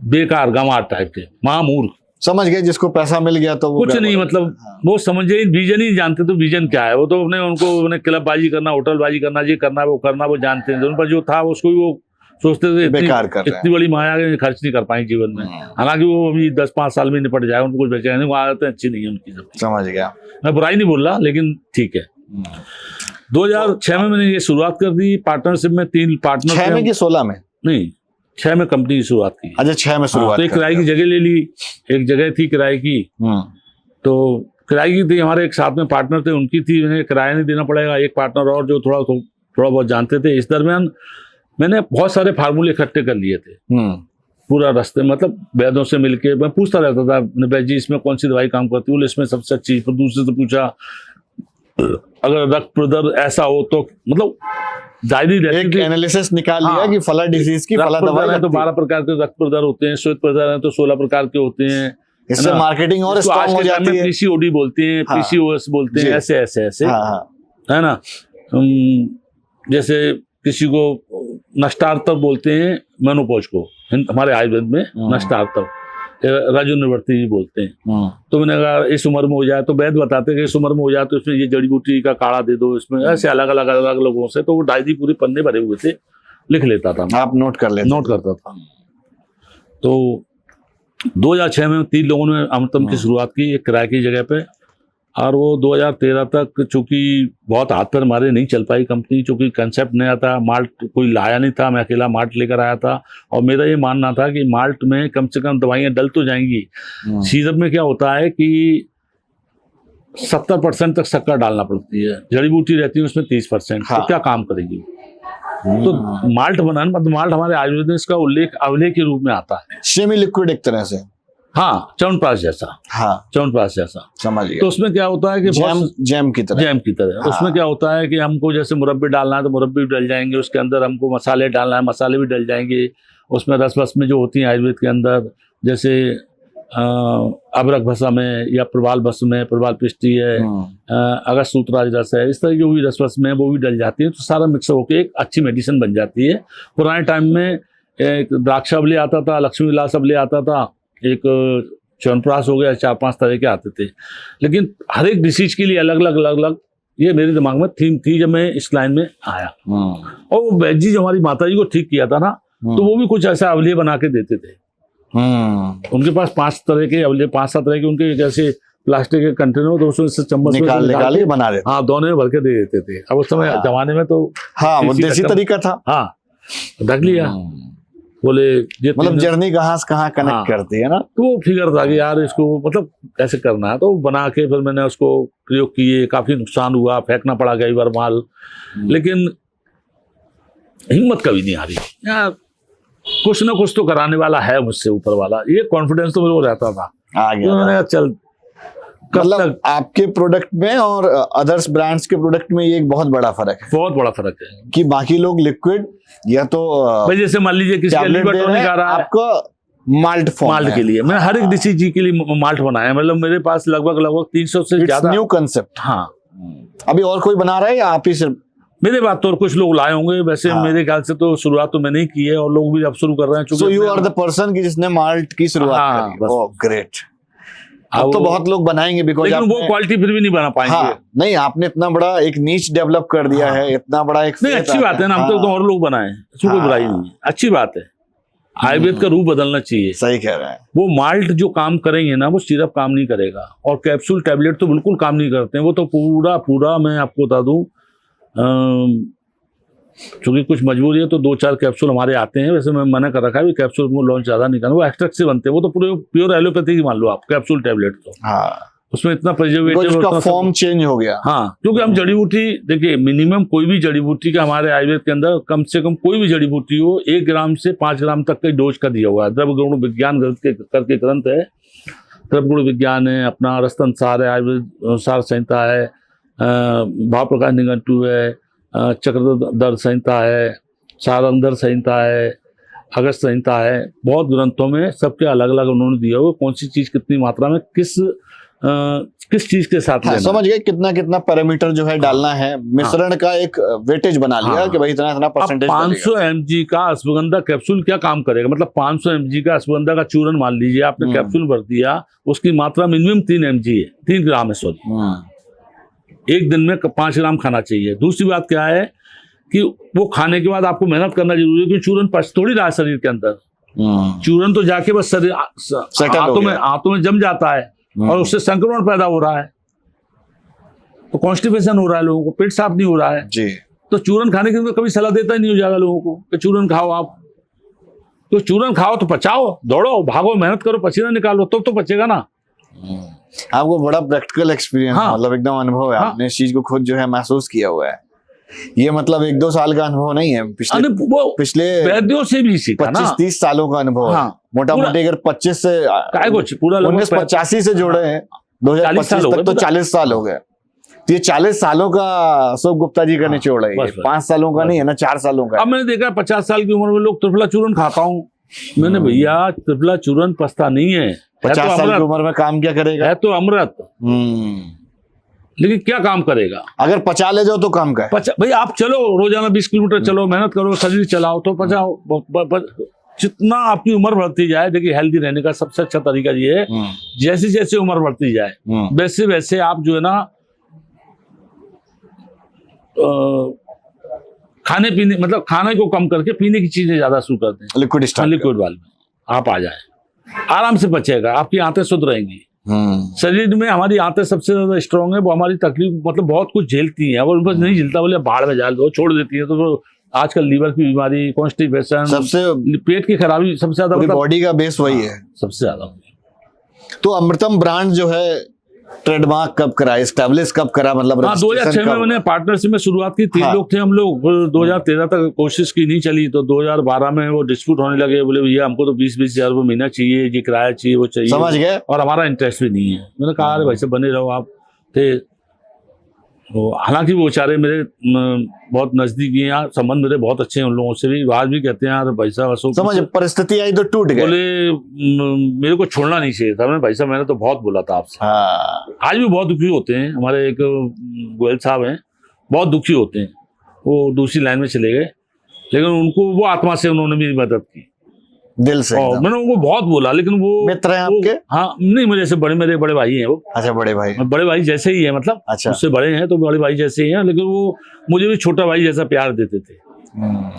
बेकार, गंवार टाइप के, महामूर्ख। समझ गए, जिसको पैसा मिल गया तो वो कुछ नहीं, मतलब वो समझे विजन ही जानते। तो विजन क्या है? वो तो उनको क्लबबाजी करना, होटलबाजी करना, ये करना वो करना, वो जानते थे। उन पर जो था उसको भी वो सोचते थे बेकार कर रहे हैं। इतनी बड़ी माया खर्च नहीं कर पाएंगे जीवन में। हालांकि वो अभी 10-5 साल में निपट जाएगा, उनको कुछ बचेगा नहीं। वो आदतें अच्छी नहीं है उनकी सब। समझ गया। मैं बुराई नहीं बोल रहा, लेकिन ठीक है। 2006 में मैंने ये शुरुआत कर दी पार्टनरशिप में। 3 पार्टनर 6 में कि 16 में? नहीं, 6 में कंपनी की शुरुआत की। अच्छा, 6 में शुरुआत। तो एक किराए की जगह ले ली, एक जगह थी किराए की। तो किराए की थी, हमारे एक साथ में पार्टनर थे, उनकी थी। उन्हें किराया नहीं देना पड़ेगा। एक पार्टनर और जो थोड़ा बहुत जानते थे। इस दरमियान मैंने बहुत सारे फार्मूले इकट्ठे कर लिए थे पूरा रास्ते, मतलब वैद्यों से मिलके मैं पूछता रहता था, वैद्य जी इसमें कौन सी दवाई काम करती है? इसमें सबसे अच्छी। फिर दूसरे से पूछा, अगर रक्त प्रदर ऐसा हो तो, मतलब डायरी रहती थी। एनालिसिस निकाल लिया हाँ, कि फला डिजीज की फला दवाई है तो 12 प्रकार के रक्त प्रदर होते हैं, श्वेत प्रदर है तो 16 प्रकार के होते हैं। इससे मार्केटिंग और स्ट्रांग हो जाती है। पीसीओडी बोलते हैं, हाँ, पीसीओएस बोलते हैं, ऐसे ऐसे ऐसे, है ना। जैसे किसी को नष्टार्तव बोलते हैं, मेनोपॉज को हमारे आयुर्वेद में नष्टार्तव, राजू निवर्ती जी बोलते हैं। तो मैंने कहा इस उम्र में हो जाए, तो वैद्य बताते हैं कि इस उम्र में हो जाए तो इसमें ये जड़ी बूटी का काढ़ा दे दो, इसमें ऐसे अलग अलग लोगों से। तो वो डायरी पूरी पन्ने भरे हुए थे, लिख लेता था, आप नोट कर लेते? नोट करता था। तो 2006 में 3 लोगों ने अमृतम की शुरुआत की एक किराए की जगह पे, और वो 2013 तक चूंकि बहुत हाथ पैर मारे नहीं चल पाई कंपनी, चूंकि कंसेप्ट नया था, माल्ट कोई लाया नहीं था, मैं अकेला माल्ट लेकर आया था। और मेरा ये मानना था कि माल्ट में कम से कम दवाइयाँ डल तो जाएंगी। सिरप में क्या होता है कि 70% तक शक्कर डालना पड़ती है, जड़ी बूटी रहती है उसमें 30%। तो क्या काम करेगी? तो माल्ट बनाना, मतलब माल्ट हमारे आयुर्वेद में इसका उल्लेख अवलेख के रूप में आता है, सेमी लिक्विड एक तरह से। हाँ, च्यवनप्राश जैसा। हाँ, च्यवनप्राश जैसा, समझ गया। तो उसमें क्या होता है कि जैम की तरह। जैम की तरह। हाँ। उसमें क्या होता है कि हमको जैसे मुरब्बे डालना है तो मुरब्बे भी डल जाएंगे, उसके अंदर हमको मसाले डालना है, मसाले भी डल जाएंगे। उसमें रस में जो होती है आयुर्वेद के अंदर, जैसे अबरक भस्म है, या प्रवाल भस्म है, प्रवाल पिष्टी है, अगस्त सूत्राज रस है, इस तरह जो भी रस में है वो भी डल जाती है। तो सारा मिक्स होकर एक अच्छी मेडिसिन बन जाती है। पुराने टाइम में एक द्राक्षावली आता था, लक्ष्मी विलास अवली आता था, एक च्यवनप्राश हो गया, 4-5 तरह के आते थे। लेकिन हर एक डिसीज के लिए अलग अलग ये मेरे दिमाग में थीम थी जब मैं इस लाइन में आया। और वो वैद्य जी जो हमारी माता जी को ठीक किया था ना, तो वो भी कुछ ऐसा अवलिये बना के देते थे। उनके पास 5 तरह के अवलिये, 5-7 तरह के उनके जैसे प्लास्टिक के कंटेनर, तो उसमें से चम्मच निकाल के बना देते। हाँ, दोनों में भर के दे देते थे। अब उस समय जमाने में तो हाँ, वो देसी तरीका था। हाँ, रख लिया, बोले मतलब जर्नी कहाँ से कहाँ कनेक्ट करती है ना। तो वो फिगर था कि यार इसको मतलब ऐसे करना है। तो बना के फिर मैंने उसको प्रयोग किए, काफी नुकसान हुआ, फेंकना पड़ा कई बार माल, लेकिन हिम्मत कभी नहीं आ रही यार, कुछ ना कुछ तो कराने वाला है मुझसे ऊपर वाला, ये कॉन्फिडेंस तो मेरे को रहता था। आ तो गया मैंने था। कहा चल कब मतलब तक। आपके प्रोडक्ट में और अदर्स ब्रांड्स के प्रोडक्ट में ये एक बहुत बड़ा फर्क है बहुत बड़ा फर्क है कि बाकी लोग लिक्विड या तो भाई। जैसे मान लीजिए किसी का टैबलेट लीवर दे रहे टॉनिक आ हैं, रहा है आपको माल्ट फॉर्म माल्ट के लिए, मैंने हर एक देसी चीज के लिए माल्ट बनाया है। मतलब मेरे पास लगभग 300 से ज्यादा। New concept. हाँ, अभी और कोई बना रहा है या आप ही सिर्फ? मेरे बात तो और कुछ लोग लाए होंगे वैसे। हाँ। मेरे ख्याल से तो शुरुआत तो मैंने ही की है और लोग भी अब शुरू कर रहे हैं। So you are the person की जिसने माल्ट की शुरुआत हाँ, करी। बस। Oh great. अब तो वो- बहुत लोग बनाएंगे बिकॉज लेकिन वो क्वालिटी फिर भी नहीं बना पाएंगे। हाँ नहीं, आपने इतना बड़ा एक नीच डेवलप कर दिया हाँ। है, इतना बड़ा एक नहीं, faith अच्छी आ बात है ना, गया। हम तो हाँ, और लोग बनाए, इसमें कोई हाँ। बुराई नहीं है, अच्छी बात है। आयुर्वेद का रूप बदलना चाहिए। सही कह रहे हैं। वो माल्ट जो काम करेंगे ना, वो सिरप काम नहीं करेगा और कैप्सूल टैबलेट तो बिल्कुल काम नहीं करते हैं। वो तो पूरा मैं आपको बता दूं, चूंकि कुछ मजबूरी है तो 2-4 कैप्सूल हमारे आते हैं। वैसे मैं मना कर रखा है कैप्सूल को लॉन्च ज्यादा नहीं करना, वो एक्सट्रैक्ट से बनते हैं। वो तो पूरे प्योर एलोपैथी की मान लो आप कैप्सूल टैबलेट, तो हाँ, उसमें इतना बिकॉज प्रिजर्वेटिव उसका फॉर्म चेंज हो गया। हाँ, क्योंकि हम जड़ी बूटी देखिए, मिनिमम कोई भी जड़ी बूटी का हमारे आयुर्वेद के अंदर कम से कम कोई भी जड़ी बूटी हो 1 ग्राम से 5 ग्राम तक का डोज का दिया हुआ है। द्रव्य गुण विज्ञान करके ग्रंथ है, द्रव्य गुण विज्ञान है, अपना रसतंसार है, आयुर्वेद सार संहिता है, भाव प्रकाश निघंटु है, चक्रधर संहिता है, सारंगधर संहिता है, अगस्त संहिता है। बहुत ग्रंथों में सबके अलग अलग उन्होंने दिया हुआ कौन सी चीज कितनी मात्रा में किस चीज के साथ हाँ, लेना। समझ गए कितना कितना पैरामीटर जो है डालना है, मिश्रण का एक वेटेज बना लिया हाँ। कि भाई इतना इतना अब परसेंटेज 500 mg का अश्वगंधा कैप्सूल क्या काम करेगा? मतलब 500 mg का अश्वगंधा का चूरन मान लीजिए आपने कैप्सूल भर दिया, उसकी मात्रा मिनिमम 3 mg है, 3 ग्राम है सॉरी। एक दिन में 5 ग्राम खाना चाहिए। दूसरी बात क्या है कि वो खाने के बाद आपको मेहनत करना जरूरी है, क्योंकि चूरन पच थोड़ी रहा है शरीर के अंदर। चूरन तो जाके बस शरीर हाथों में जम जाता है और उससे संक्रमण पैदा हो रहा है, तो कॉन्स्टिपेशन हो रहा है, लोगों को पेट साफ नहीं हो रहा है जी। तो चूरन खाने की कभी सलाह देता ही नहीं हो ज्यादा लोगों को कि चूरन खाओ आप। तो चूरन खाओ तो पचाओ, दौड़ो, भागो, मेहनत करो, पसीना निकालो, तब तो पचेगा ना। आपको बड़ा प्रैक्टिकल एक्सपीरियंस, हाँ। मतलब एकदम अनुभव है। हाँ। आपने इस चीज को खुद जो है महसूस किया हुआ है। ये मतलब 1-2 साल का अनुभव नहीं है, वो पिछले वैद्यों से भी सीखा ना। 25-30 सालों का अनुभव है। हाँ। मोटा मोटी अगर 25 से काय को पूरा 1985 से जोड़े हैं 2025 40 साल हो तक गए तो पूरा। 40 साल हो गए। तो ये 40 सालों का अशोक गुप्ता जी का हाँ, निचोड़ है, बस, बस। 5 सालों का नहीं है ना, 4 सालों का अब मैंने देखा 50 साल की उम्र में लोग त्रिफला चूरन खाता हूँ। मैंने भैया त्रिफला चूरन पछता नहीं है, 50 साल की उम्र में काम क्या करेगा? है तो अमृत, लेकिन क्या काम करेगा? अगर पचा ले जाओ तो काम का है। भाई आप चलो रोजाना 20 किलोमीटर चलो, मेहनत करो, शरीर चलाओ तो पचाओ। जितना आपकी उम्र बढ़ती जाए, देखिए हेल्दी रहने का सबसे अच्छा तरीका ये है, जैसे जैसे उम्र बढ़ती जाए वैसे वैसे आप जो है ना खाने पीने, मतलब खाने को कम करके पीने की चीजें ज्यादा शुरू करते हैं। लिक्विड स्टार्ट लिक्विड वाले में आप आ जाए, आराम से बचेगा, आपकी आंतें शुद्ध रहेंगी। शरीर में हमारी आंतें सबसे ज्यादा स्ट्रांग है, वो हमारी तकलीफ मतलब बहुत कुछ झेलती हैं। वो उनको नहीं झेलता बोले बाढ़ में जा दो, छोड़ देती है। तो वो आजकल लीवर की बीमारी, कॉन्स्टिपेशन, सबसे पेट की खराबी सबसे ज्यादा, मतलब बॉडी का बेस वही है सबसे ज्यादा। तो अमृतम ब्रांड जो है ट्रेडमार्क कब करा, एस्टैब्लिश कब करा, मतलब हाँ, 2006 में मैंने पार्टनरशिप में शुरुआत की। 3 लोग थे हम लोग। 2013 तक कोशिश की, नहीं चली, तो 2012 में वो डिस्प्यूट होने लगे। बोले भैया हमको तो 20-20 हजार रुपये महीना चाहिए, ये किराया चाहिए, वो चाहिए, समझ गए, और हमारा इंटरेस्ट भी नहीं है। मैंने कहा अरे भाई साहब बने रहो आप थे। हालांकि वो बेचारे मेरे बहुत नजदीकी हैं, संबंध मेरे बहुत अच्छे हैं उन लोगों से भी। आज भी कहते हैं यार भाई साहब अशोक, समझ परिस्थिति आई तो टूट गए। बोले मेरे को छोड़ना नहीं चाहिए था। मैंने भाई साहब मैंने तो बहुत बोला था आपसे। हाँ। आज भी बहुत दुखी होते हैं। हमारे एक गोयल साहब हैं, बहुत दुखी होते हैं, वो दूसरी लाइन में चले गए, लेकिन उनको वो आत्मा से उन्होंने मेरी मदद की, दिल से और मैंने उनको बहुत बोला, लेकिन वो मित्र हैं आपके? हाँ, नहीं मेरे से बड़े, मेरे बड़े भाई हैं वो। अच्छा, बड़े भाई, बड़े भाई जैसे ही है, मतलब अच्छा, उससे बड़े हैं तो बड़े भाई जैसे ही हैं, लेकिन वो मुझे भी छोटा भाई जैसा प्यार देते थे।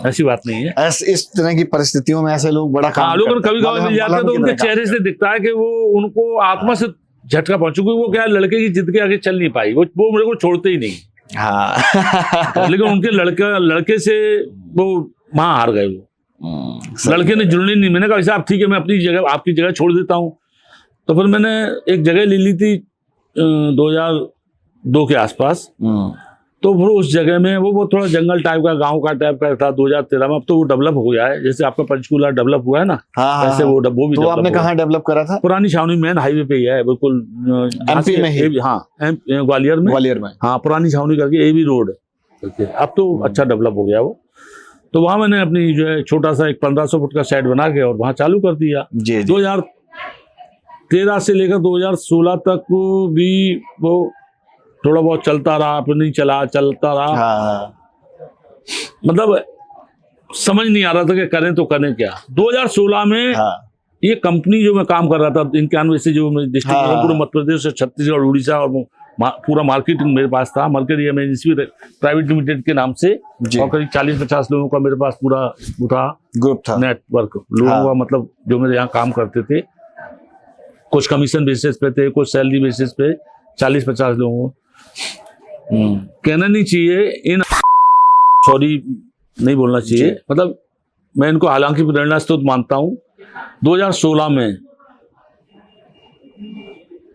ऐसी बात नहीं है। इस तरह की परिस्थितियों में ऐसे लोग बड़ा काम लोग करते हैं। कभी कभी मिल जाते हैं तो उनके चेहरे से दिखता है कि वो उनको आत्मा से झटका पहुंचू, क्योंकि वो क्या लड़के की जिद के आगे चल नहीं पाई, वो मेरे को छोड़ते ही नहीं। हाँ। लेकिन उनके लड़के से वो वहां हार गए। वो लड़के ने जुड़नी नहीं। मैंने कहा साहब ठीक है, मैं अपनी जगह आपकी जगह छोड़ देता हूँ। तो फिर मैंने एक जगह ले ली थी 2002 के आसपास, तो फिर उस जगह में वो थोड़ा जंगल टाइप का, गांव का टाइप का था 2013 में। अब तो वो डेवलप हो गया है, जैसे आपका पंचकूला डेवलप हुआ है ना, हाँ, वैसे वो भी तो develop आपने हुआ है। कहाँ डेवलप करा था? पुरानी छावनी मेन हाईवे पे ही है, बिल्कुल MP में ही? हाँ, ग्वालियर में। ग्वालियर में? हाँ, पुरानी छावनी करके AB रोड। अब तो अच्छा डेवलप हो गया वो। तो वहां मैंने अपनी जो है छोटा सा एक 1500 फुट का शेड बना के और वहां चालू कर दिया। जी 2013 से लेकर 2016 तक भी वो थोड़ा बहुत चलता रहा, फिर नहीं चलता रहा। हाँ, मतलब समझ नहीं आ रहा था कि करें तो करें क्या। 2016 में हाँ, ये कंपनी जो मैं काम कर रहा था, 91 से जो डिस्ट्रिक्ट हाँ। पूरे मध्य प्रदेश से छत्तीसगढ़, उड़ीसा और पूरा मार्केटिंग मेरे पास था। मार्केटिंग एजेंसी प्राइवेट लिमिटेड के नाम से, जी। और करीब 40-50 लोगों का मेरे पास पूरा वो था ग्रुप था। नेटवर्क लोगों हाँ। का, मतलब जो मेरे यहाँ काम करते थे। कुछ कमीशन बेसिस पे थे, कुछ सैलरी बेसिस पे, 40-50 लोगों को। कहना नहीं चाहिए इन, सॉरी नहीं बोलना चाहिए, जी। मतलब मैं इनको हालांकि प्रेरणा स्रोत मानता हूँ। 2016 में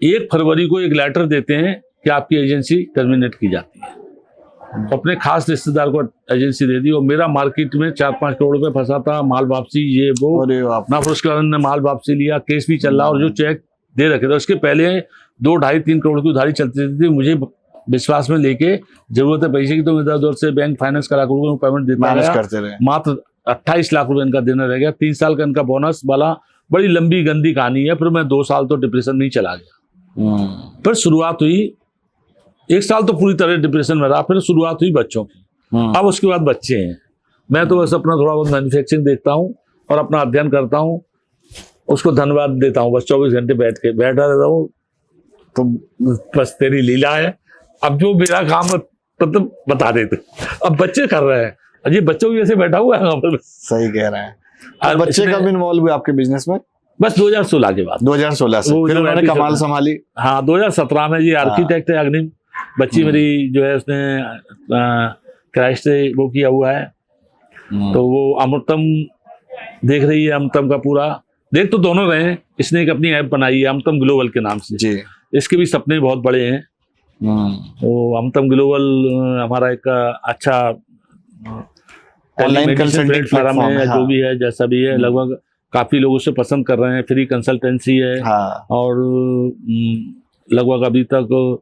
1 फरवरी को एक लेटर देते हैं कि आपकी एजेंसी टर्मिनेट की जाती है। अपने खास रिश्तेदार को एजेंसी दे दी, और मेरा मार्केट में 4-5 करोड़ रुपए फंसा था, माल वापसी ये वो। अरे बाप। ना पुरस्कार ने माल वापसी लिया, केस भी चल रहा, और जो चेक दे रखे थे उसके पहले 2-2.5-3 करोड़ की उधारी चलती रहती थी। मुझे विश्वास में लेके जरूरत है पैसे की तो इधर उधर से बैंक फाइनेंस करा कर पेमेंट देता मैनेज रहा। करते रहे। मात्र 28 लाख रुपए इनका देना रह गया। 3 साल का इनका बोनस वाला, बड़ी लंबी गंदी कहानी है। फिर मैं 2 साल तो डिप्रेशन में ही चला गया। फिर शुरुआत हुई, 1 साल तो पूरी तरह डिप्रेशन में रहा। फिर शुरुआत हुई बच्चों की। अब उसके बाद बच्चे हैं, मैं तो बस अपना थोड़ा बहुत मैन्युफैक्चरिंग देखता हूँ और अपना अध्ययन करता हूँ, उसको धन्यवाद देता हूँ। बस 24 घंटे बैठा रहता हूँ। तो बस तेरी लीला है। अब जो मेरा काम है मतलब बता देते, अब बच्चे कर रहे हैं, अजी बच्चों की जैसे बैठा हुआ है। सही कह रहे हैं। तो बच्चे कब इन्वॉल्व हुए आपके बिजनेस में? बस 2016 के बाद। 2016 से फिर उन्होंने कमाल संभाली। हाँ, 2017 में जी आर्किटेक्ट है अग्निम, बच्ची मेरी जो है उसने क्राइस्ट से वो किया हुआ है। तो वो अमृतम देख रही है, अमृतम का पूरा देख तो दोनों रहे हैं। इसने एक अपनी ऐप बनाई है अमृतम ग्लोबल के नाम से जी। इसके भी सपने बहुत बड़े हैं। तो अमृतम ग्लोबल हमारा एक अच्छा ऑनलाइन कंसल्टिंग प्लेटफॉर्म है, हाँ। जो भी है जैसा भी है, लगभग काफी लोग उसे पसंद कर रहे हैं। फ्री कंसल्टेंसी है। हाँ। और लगभग अभी तक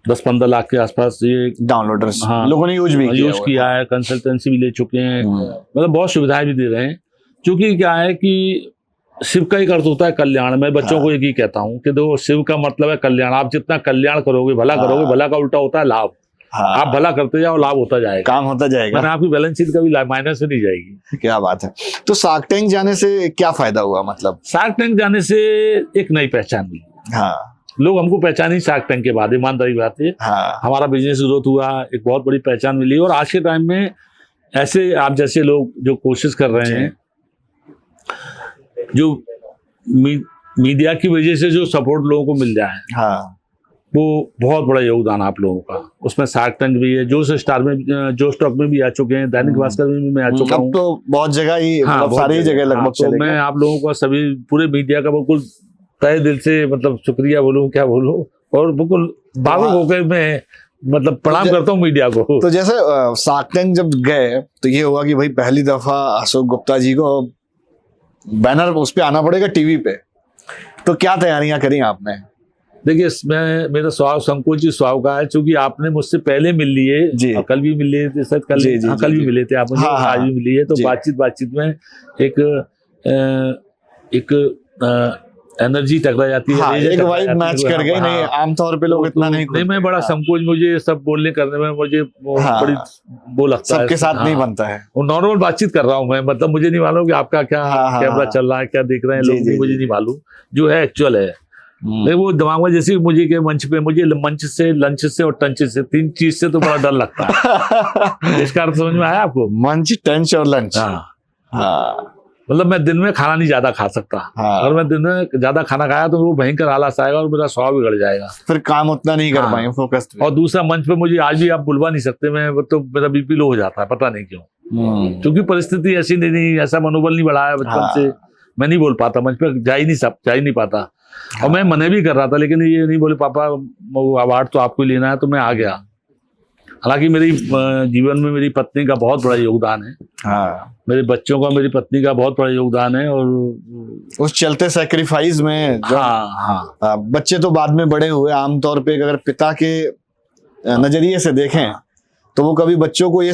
10-15 लाख के आसपास ये डाउनलोडर्स हाँ, लोगों ने यूज किया है। कंसल्टेंसी भी ले चुके हैं, मतलब बहुत सुविधाएं भी दे रहे हैं। क्योंकि क्या है कि शिव का एक अर्थ होता है कल्याण। मैं बच्चों को एक ही कहता हूँ कि देखो, शिव का मतलब है कल्याण। आप जितना कल्याण करोगे, भला करोगे, भला का उल्टा होता है लाभ। आप भला करते जाओ, लाभ होता जाएगा, काम होता जाएगा। मैंने आपकी बैलेंस शीट कभी माइनस में नहीं जाएगी। क्या बात है। तो शार्क टैंक जाने से क्या फायदा हुआ? मतलब शार्क टैंक जाने से एक नई पहचान मिली। हाँ, लोग हमको पहचाने शार्क टैंक के बाद, ईमानदारी बात है। हाँ, हमारा बिजनेस ग्रोथ हुआ, एक बहुत बड़ी पहचान मिली। और आज के टाइम में ऐसे आप जैसे लोग जो कोशिश कर रहे हैं, जो मीडिया की वजह से जो सपोर्ट लोगों को मिल जाए, हाँ, वो बहुत बड़ा योगदान आप लोगों का। उसमें शार्क टैंक भी है, जो स्टार में, जो स्टॉक में भी आ चुके हैं, दैनिक भास्कर में भी मैं आ चुका हूँ। अब तो बहुत जगह ही, हाँ, मतलब सारी जगह लगभग तो मैं आप लोगों का, सभी पूरे मीडिया का बिल्कुल तहे दिल से मतलब शुक्रिया बोलूं, क्या बोलूं, और बिल्कुल भावुक होकर मैं मतलब प्रणाम करता हूँ मीडिया को। तो जैसे शार्क टैंक जब गए तो ये हुआ कि भाई पहली दफा अशोक गुप्ता जी को बैनर उस पे आना पड़ेगा टीवी पे, तो क्या तैयारियां करी आपने? देखिए, इसमें मेरा स्वभाव संकोची स्वभाव का है, क्योंकि आपने मुझसे पहले मिल लिए, और कल भी मिल लिए थे, शायद कल भी मिले थे आप मुझे, आज भी मिली है। तो बातचीत में एक एनर्जी टकरा जाती है। हाँ, एक वाइब मैच कर गई। नहीं, आमतौर पे लोग इतना नहीं मैं बड़ा संकोच, मुझे सब बोलने करने में मुझे बड़ी वो लगता है, सबके साथ नहीं बनता है। वो नॉर्मल बातचीत कर रहा हूँ मैं, मतलब मुझे नहीं मालूम कि आपका क्या कैमरा चल रहा है, क्या देख रहे हैं लोग, मुझे नहीं मालूम। जो है एक्चुअल है, वो दिमाग में जैसे मुझे के मंच पे, मुझे मंच से, लंच से और टंच से, 3 चीज से तो बड़ा डर लगता है। इसका अर्थ समझ में आया आपको? मंच, टंच और लंच। हाँ, मतलब मैं दिन में खाना नहीं ज्यादा खा सकता। अगर मैं दिन में ज्यादा खाना खाया तो वो भयंकर आलस आएगा और मेरा स्वभाव बिगड़ जाएगा, फिर काम उतना नहीं कर पाएंगे, फोकस। और दूसरा, मंच पे मुझे आज भी आप बुलवा नहीं सकते, मैं तो मेरा बीपी लो हो जाता है, पता नहीं क्यों। क्योंकि परिस्थिति ऐसी नहीं, ऐसा मनोबल नहीं बढ़ाया बचपन से, मैं नहीं बोल पाता मंच पे, जा ही नहीं पाता। और मैं मना भी कर रहा था, लेकिन ये नहीं बोले, पापा अवार्ड तो आपको लेना है, तो मैं आ गया। हालांकि मेरी जीवन में मेरी पत्नी का बहुत बड़ा योगदान है, हाँ, मेरे बच्चों का मेरी पत्नी का बहुत बड़ा योगदान है। और उस चलते सेक्रीफाइस में हाँ, बच्चे तो बाद में बड़े हुए, आमतौर पे अगर पिता के नजरिए से देखें तो वो कभी बच्चों को ये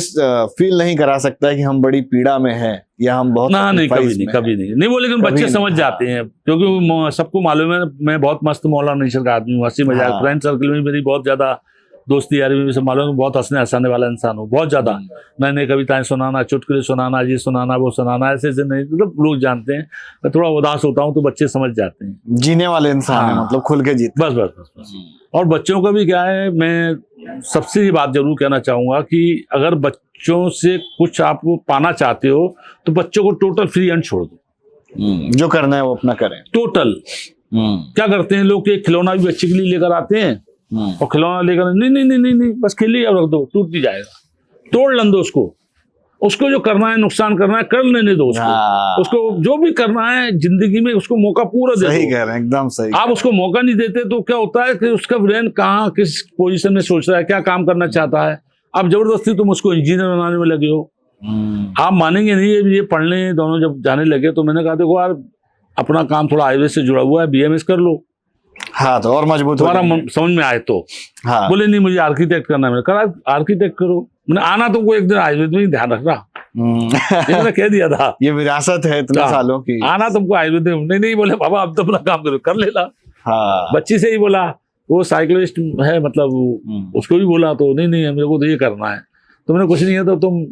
फील नहीं करा सकता है कि हम बड़ी पीड़ा में हैं या हम बहुत नहीं, sacrifice कभी में हैं। नहीं वो, लेकिन कभी बच्चे नहीं। समझ जाते हैं, क्योंकि सबको मालूम है मैं बहुत मस्त मौला नेचर का आदमी हूँ, हंसी मजाक, हाँ। फ्रेंड सर्कल में मेरी बहुत ज्यादा दोस्ती यारी में भी सब मालूम है, बहुत हंसने हंसाने वाला इंसान हूँ, बहुत ज्यादा। नई नई कविताएं सुनाना, चुटकुले सुनाना, ये सुनाना वो सुनाना, ऐसे ऐसे नहीं, मतलब लोग जानते हैं। मैं थोड़ा उदास होता हूँ तो बच्चे समझ जाते हैं, जीने वाले इंसान है, हाँ। मतलब खुल के जीते। बस बस बस बस। और बच्चों का भी क्या है, मैं सबसे ये बात जरूर कहना चाहूंगा कि अगर बच्चों से कुछ आप पाना चाहते हो तो बच्चों को टोटल फ्री हैंड छोड़ दो, जो करना है वो अपना करें। टोटल। क्या करते हैं लोग, एक खिलौना भी बच्चे के लिए लेकर आते हैं और खिलौना लेकर नहीं नहीं नहीं नहीं नहीं बस खेलिए और रख दो, टूट नहीं जाएगा, तोड़ लन दो उसको जो करना है, नुकसान करना है कर लेने दो हाँ। उसको जो भी करना है जिंदगी में उसको मौका पूरा दे सही दो। कह रहे हैं, एकदम सही। आप उसको मौका नहीं देते तो क्या होता है कि उसका ब्रेन कहाँ किस पोजीशन में सोच रहा है, क्या काम करना चाहता है। आप जबरदस्ती तुम उसको इंजीनियर बनाने में लगे हो, आप मानेंगे नहीं। ये पढ़ने दोनों जब जाने लगे तो मैंने कहा देखो यार अपना काम थोड़ा हाईवे से जुड़ा हुआ है, बीएमएस कर लो, हाँ तो और मजबूत हो तुम्हारा जाएंगे। समझ में आए तो। हाँ। बोले नहीं मुझे आर्किटेक्ट करना है, मैंने कहा आर्किटेक्ट करो। मैंने आना तुमको एक दिन आयुर्वेद में ही ध्यान रखना, ये मैंने कह दिया था। ये विरासत है इतने हाँ। सालों की। आना तुमको आयुर्वेद में, नहीं बोले बाबा अब तो अपना काम करो, कर लेना। हाँ। बच्ची से ही बोला, वो साइकिलिस्ट है, मतलब उसको भी बोला तो नहीं मेरे को तो ये करना है। तो मैंने कुछ नहीं है तो तुम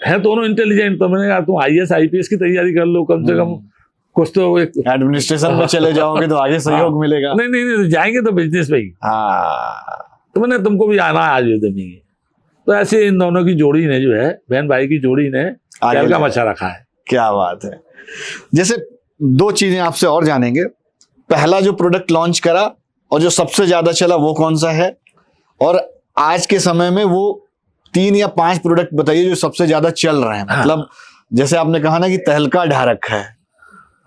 है दोनों इंटेलिजेंट, तो मैंने कहा तुम आईएएस आईपीएस की तैयारी कर लो, कम से कम कुछ तो एक एडमिनिस्ट्रेशन में चले जाओगे तो आगे सहयोग मिलेगा। नहीं जाएंगे तो बिजनेस पे ही। हाँ। तो मैंने तुमको भी आना है आयुर्वेद में। तो ऐसे इन दोनों की जोड़ी ने जो है, बहन भाई की जोड़ी ने खेल का मचा रखा है। क्या बात है। जैसे दो चीजें आपसे और जानेंगे, पहला जो प्रोडक्ट लॉन्च करा और जो सबसे ज्यादा चला वो कौन सा है, और आज के समय में वो 3 या 5 प्रोडक्ट बताइए जो सबसे ज्यादा चल रहे हैं। मतलब जैसे आपने कहा ना कि तहलका ढा रखा है,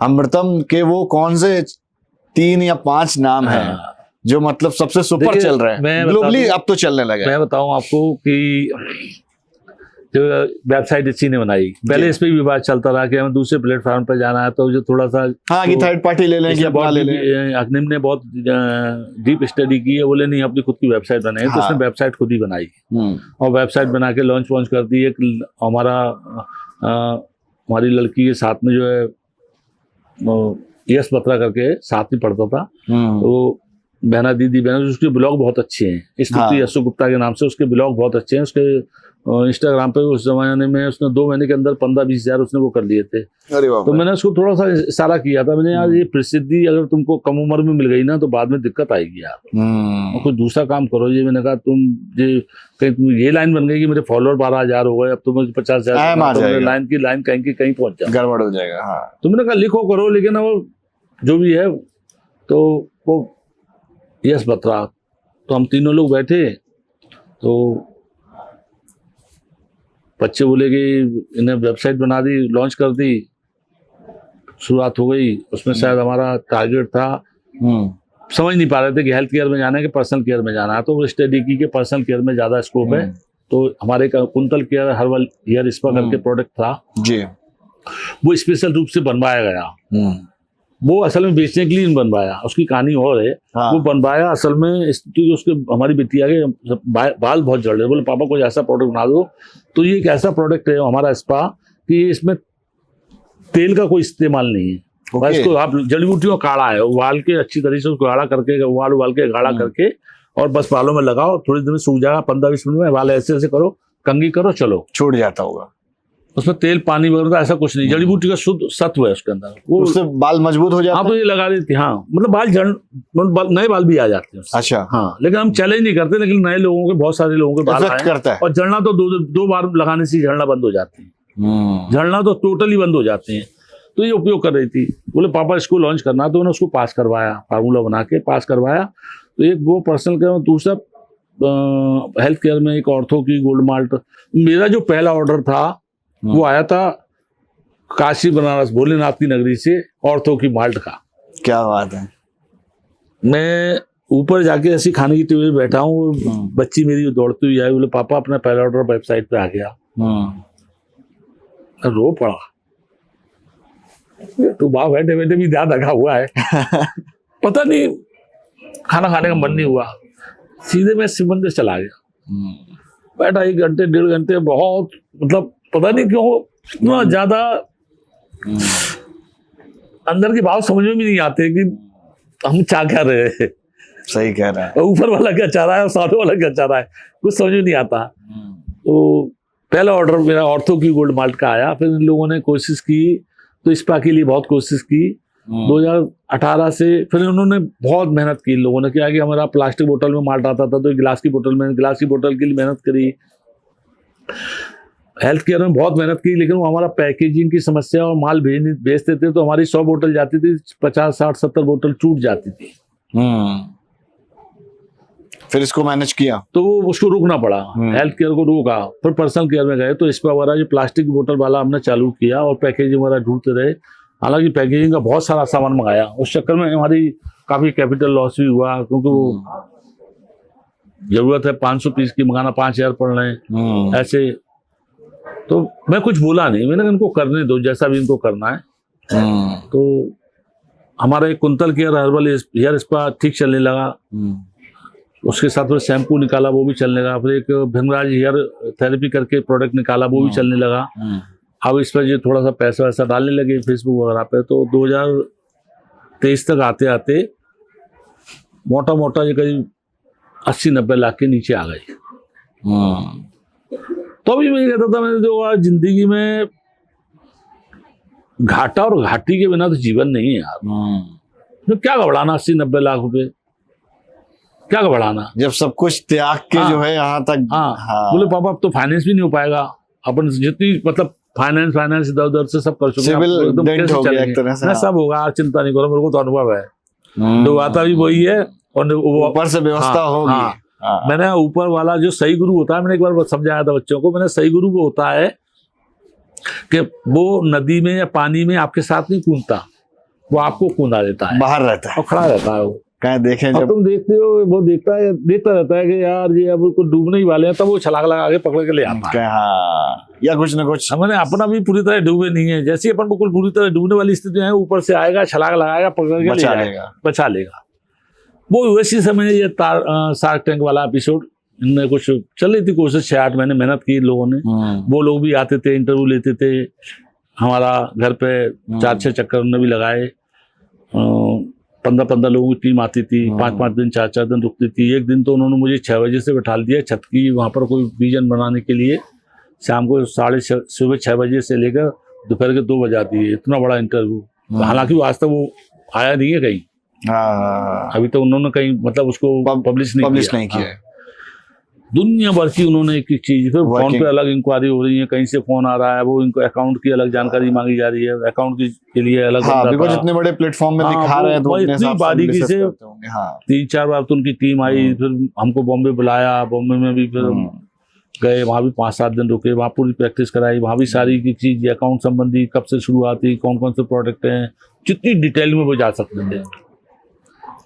अमृतम के वो कौन से 3 या 5 नाम हैं जो मतलब सबसे सुपर चल रहे हैं ग्लोबली, अब तो चलने लगे। मैं बताऊं आपको कि जो वेबसाइट इसी ने बनाई, पहले इस पे भी विवाद चलता रहा कि हमें दूसरे प्लेटफॉर्म पर जाना है, तो जो थोड़ा सा हाँ कि थर्ड पार्टी ले लें कि अपना ले लें। अग्निम ने बहुत डीप स्टडी की है, बोले नहीं अपनी खुद की वेबसाइट बनाई। तो उसने वेबसाइट खुद ही बनाई और वेबसाइट बना के लॉन्च कर दी। एक हमारी लड़की के साथ में जो है यश बत्रा करके साथ में पढ़ता था, तो बहना दीदी बहना, उसके ब्लॉग बहुत अच्छे हैं, स्तुति यशु गुप्ता के नाम से उसके ब्लॉग बहुत अच्छे हैं। उसके इंस्टाग्राम पे उस जमाने में उसने 2 महीने के अंदर 15-20 हजार उसने वो कर लिए थे। तो मैंने उसको थोड़ा सा इशारा किया था, मैंने यार ये प्रसिद्धि अगर तुमको कम उम्र में मिल गई ना तो बाद में दिक्कत आएगी यार, और कुछ दूसरा काम करो। ये मैंने कहा तुम ये कहीं तुम ये लाइन बन गई कि मेरे फॉलोअर 12,000 हो गए, अब तो मुझे 50,000 लाइन की लाइन कहीं की कहीं पहुंच जाए, गड़बड़ हो जाएगा। हाँ। तो मैंने कहा लिखो करो, लेकिन वो जो भी है तो वो यश बत्रा, तो हम तीनों लोग बैठे, तो बच्चे बोले कि इन्हें वेबसाइट बना दी, लॉन्च कर दी, शुरुआत हो गई। उसमें शायद हमारा टारगेट था, समझ नहीं पा रहे थे कि हेल्थ केयर में जाना है कि पर्सनल केयर में जाना है। तो स्टडी की कि पर्सनल केयर में ज्यादा स्कोप है, तो हमारे Kuntal care herbal hair spa करके प्रोडक्ट था जी, वो स्पेशल रूप से बनवाया गया। वो असल में बेचने के लिए नहीं बनवाया, उसकी कहानी और है। हाँ। वो बनवाया असल में क्योंकि उसके हमारी बेटी आगे बाल बहुत झड़ रहे, बोले पापा कोई ऐसा प्रोडक्ट बना दो। तो ये एक ऐसा प्रोडक्ट है हमारा स्पा कि इसमें तेल का कोई इस्तेमाल नहीं है। बस इसको आप जड़ी बूटियों का काढ़ा है, उबाल के अच्छी तरीके से उसको गाढ़ा करके उबाल के गाढ़ा करके और बस बालों में लगाओ, थोड़ी देर में सूख जाएगा, 15-20 मिनट में बाल ऐसे ऐसे करो, कंघी करो, चलो छूट जाता होगा। उसमें तेल पानी वगैरह ऐसा कुछ नहीं, जड़ी बूटी का शुद्ध सत्व है उसके अंदर, वो उससे बाल मजबूत हो जाते हैं। हाँ तो ये लगा देती, हाँ मतलब बाल नए बाल भी आ जाते हैं। अच्छा हाँ, लेकिन हम चैलेंज नहीं करते, लेकिन नए लोगों के बहुत सारे लोगों के बाल करता है। और झड़ना तो दो बार लगाने से झड़ना बंद हो जाती है, झड़ना तो टोटली बंद हो जाते हैं। तो ये उपयोग कर रही थी, बोले पापा इसको लॉन्च करना, तो उन्होंने उसको पास करवाया, फार्मूला बना के पास करवाया। तो एक वो पर्सनल केयर, दूसरा हेल्थ केयर में एक ऑर्थो की गोल्ड माल्ट। मेरा जो पहला ऑर्डर था वो आया था काशी बनारस भोलेनाथ की नगरी से, ऑर्थो की माल्ट का। क्या बात है। मैं ऊपर जाके ऐसी खाने की टेबल पे बैठा हूँ, बच्ची मेरी दौड़ती हुई आई, बोले पापा अपना पहला ऑर्डर वेबसाइट पे आ गया। मैं रो पड़ा, तो वहां बैठे बैठे भी ध्यान रखा हुआ है। पता नहीं खाना खाने का मन नहीं हुआ, सीधे मैं शिव मंदिर चला गया। बैठा 1 घंटे 1.5 घंटे, बहुत मतलब पता नहीं क्यों इतना ज्यादा अंदर के भाव समझ में भी नहीं आते कि हम क्या कर रहे हैं। सही कह रहा है। ऊपर वाला क्या चाह रहा है और सामने वाला क्या चाह रहा है, कुछ समझ में नहीं आता। तो पहला ऑर्डर मेरा ऑर्थो की गोल्ड माल्ट का आया। फिर इन लोगों ने कोशिश की, तो स्पा के लिए बहुत कोशिश की 2018 से। फिर उन्होंने बहुत मेहनत की। इन लोगों ने क्या कि हमारा प्लास्टिक बोतल में माल्ट आता था, तो गिलास की बोतल में, गिलास की बोतल के लिए मेहनत करी। हेल्थ केयर में बहुत मेहनत की, लेकिन वो हमारा पैकेजिंग की समस्या और माल भेजते थे तो हमारी 100 बोतल जाती थी, 50 60 70 बोतल टूट जाती थी। फिर इसको मैनेज किया तो उसको रोकना पड़ा, हेल्थ केयर को रोका। फिर पर्सनल केयर में गए तो इस पर हमारा जो प्लास्टिक की बोतल वाला हमने चालू किया और पैकेजिंग वगैरह ढूंढते रहे। हालांकि पैकेजिंग का बहुत सारा सामान मंगाया, उस चक्कर में हमारी काफी कैपिटल लॉस भी हुआ, क्योंकि वो जरूरत है 500 पीस की मंगाना, 5000 पड़ रहे हैं ऐसे। तो मैं कुछ बोला नहीं, मैंने कहा इनको करने दो जैसा भी इनको करना है। तो हमारा एक Kuntal care herbal hair spa ठीक चलने लगा। उसके साथ फिर शैम्पू निकाला, वो भी चलने लगा। फिर एक भृंगराज हेयर थेरेपी करके प्रोडक्ट निकाला, वो भी चलने लगा। अब इस पर जो थोड़ा सा पैसा वैसा डालने लगे फेसबुक वगैरह पे। तो 2023 तक आते आते मोटा मोटा ये करीब 80-90 लाख के नीचे आ गई। तो अभी मैं कहता था, मैंने जो जिंदगी में घाटा और घाटी के बिना तो जीवन नहीं है यार। तो क्या घबराना 80-90 लाख रुपए, क्या घबराना जब सब कुछ त्याग के जो है यहाँ तक। बोले पापा अब तो फाइनेंस भी नहीं हो पाएगा अपन, जितनी मतलब फाइनेंस इधर उधर से सब कर चुके हैं, सब होगा, चिंता नहीं करो, मेरे को तो अनुभव है। तो आता भी वही है और ऊपर से व्यवस्था होगी। मैंने ऊपर वाला जो सही गुरु होता है, मैंने एक बार समझाया था बच्चों को, मैंने सही गुरु वो होता है कि वो नदी में या पानी में आपके साथ नहीं कूदता, वो आपको कूदा देता है, बाहर रहता है और खड़ा रहता है। वो कहीं देखें जब तुम देखते हो, वो देखता रहता है कि यार ये अब को डूबने ही वाले हैं, तब वो छलांग लगा के पकड़ के ले आता है। या कुछ न कुछ। हमने अपना भी पूरी तरह डूबे नहीं है, जैसे अपन बिल्कुल पूरी तरह डूबने वाली स्थिति है, ऊपर से आएगा, छलांग लगाएगा, पकड़ के बचा लेगा। वो वैसी समय ये शार्क टैंक वाला एपिसोड इनमें कुछ चल रही थी कोशिश, 6-8 महीने मेहनत की लोगों ने। वो लोग भी आते थे, इंटरव्यू लेते थे हमारा घर पे, 4-6 चक्कर उन्होंने भी लगाए। 15-15 लोगों की टीम आती थी, 5-5 दिन 4-4 दिन रुकती थी। एक दिन तो उन्होंने मुझे 6 बजे से बैठा दिया छत की, वहाँ पर कोई विजन बनाने के लिए। शाम को सुबह 6 बजे से लेकर दोपहर के 2 बजे आती है, इतना बड़ा इंटरव्यू। हालांकि आज तक वो आया नहीं है कहीं, अभी तो उन्होंने कहीं मतलब उसको पब्लिश नहीं किया है। दुनिया भर की उन्होंने एक चीज, फिर फोन पे अलग इंक्वायरी हो रही है, कहीं से फोन आ रहा है, वो इनको अकाउंट की अलग जानकारी मांगी जा रही है, अकाउंट के लिए अलग। जितने बड़े प्लेटफॉर्म में दिखा रहे हैं तो इतनी बारीकी से 3-4 बार तो उनकी टीम आई, फिर हमको बॉम्बे बुलाया, बॉम्बे में भी फिर गए, वहाँ भी 5-7 दिन रुके, वहाँ पूरी प्रैक्टिस कराई, वहाँ भी सारी की चीज अकाउंट संबंधी कब से शुरुआत हुई, कौन कौन से प्रोडक्ट हैं, जितनी डिटेल में वो जा सकते थे।